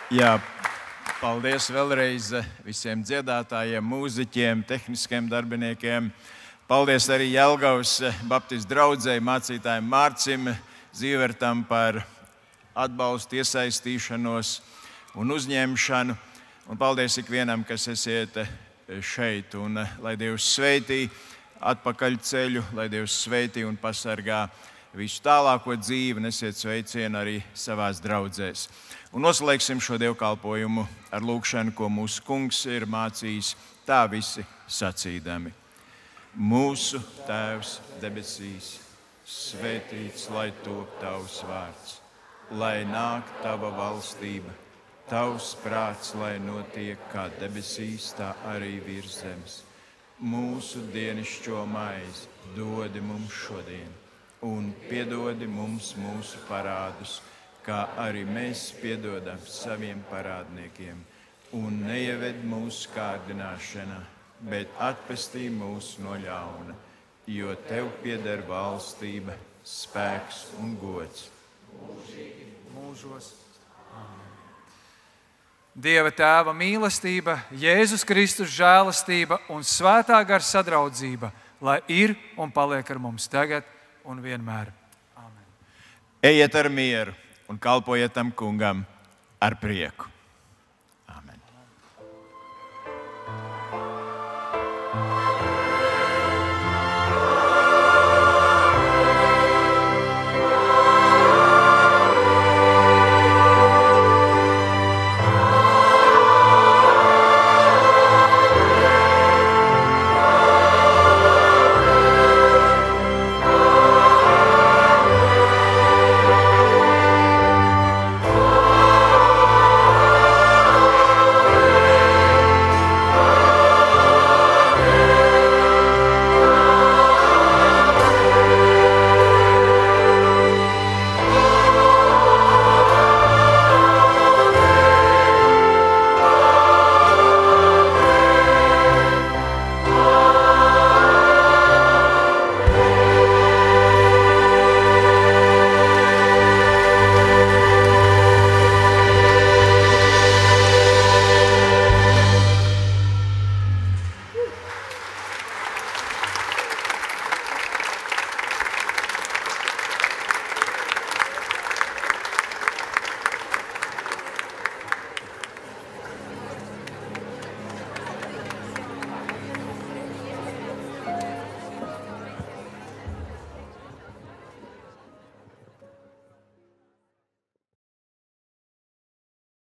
Speaker 1: Jā, paldies vēlreiz visiem dziedātājiem, mūziķiem, tehniskiem darbiniekiem. Paldies arī Jelgavas Baptistu draudzei, mācītājiem Mārcim Zīvertam par atbalstu, iesaistīšanos un uzņemšanu. Un paldies ikvienam, kas esiet šeit. Un lai Dievs sveitī atpakaļ ceļu, lai Dievs sveitī un pasargā visu tālāko dzīvi, nesiet sveicienu arī savās draudzēs. Un noslēgsim šo dievkalpojumu ar lūgšanu, ko mūsu kungs ir mācījis, tā visi sacīdami. Mūsu Tēvs debesīs, svētīts lai top tavs vārds, lai nāk tava valstība, tavs prāts, lai notiek kā debesīs, tā arī virs zemes. Mūsu dienascho maizi dodi mums šodien, un piedodi mums mūsu parādus, kā arī mēs piedodam saviem parādniekiem, un neieved mūsu kārdināšanā, bet atpestī mūs no ļauna, jo tev pieder valstība, spēks un gods. Mūžīgi mūžos.
Speaker 12: Dieva Tēva mīlestība, Jēzus Kristus žēlastība un Svētā gara sadraudzība, lai ir un paliek ar mums tagad un vienmēr.
Speaker 1: Ejiet ar mieru un kalpojiet tam kungam ar prieku.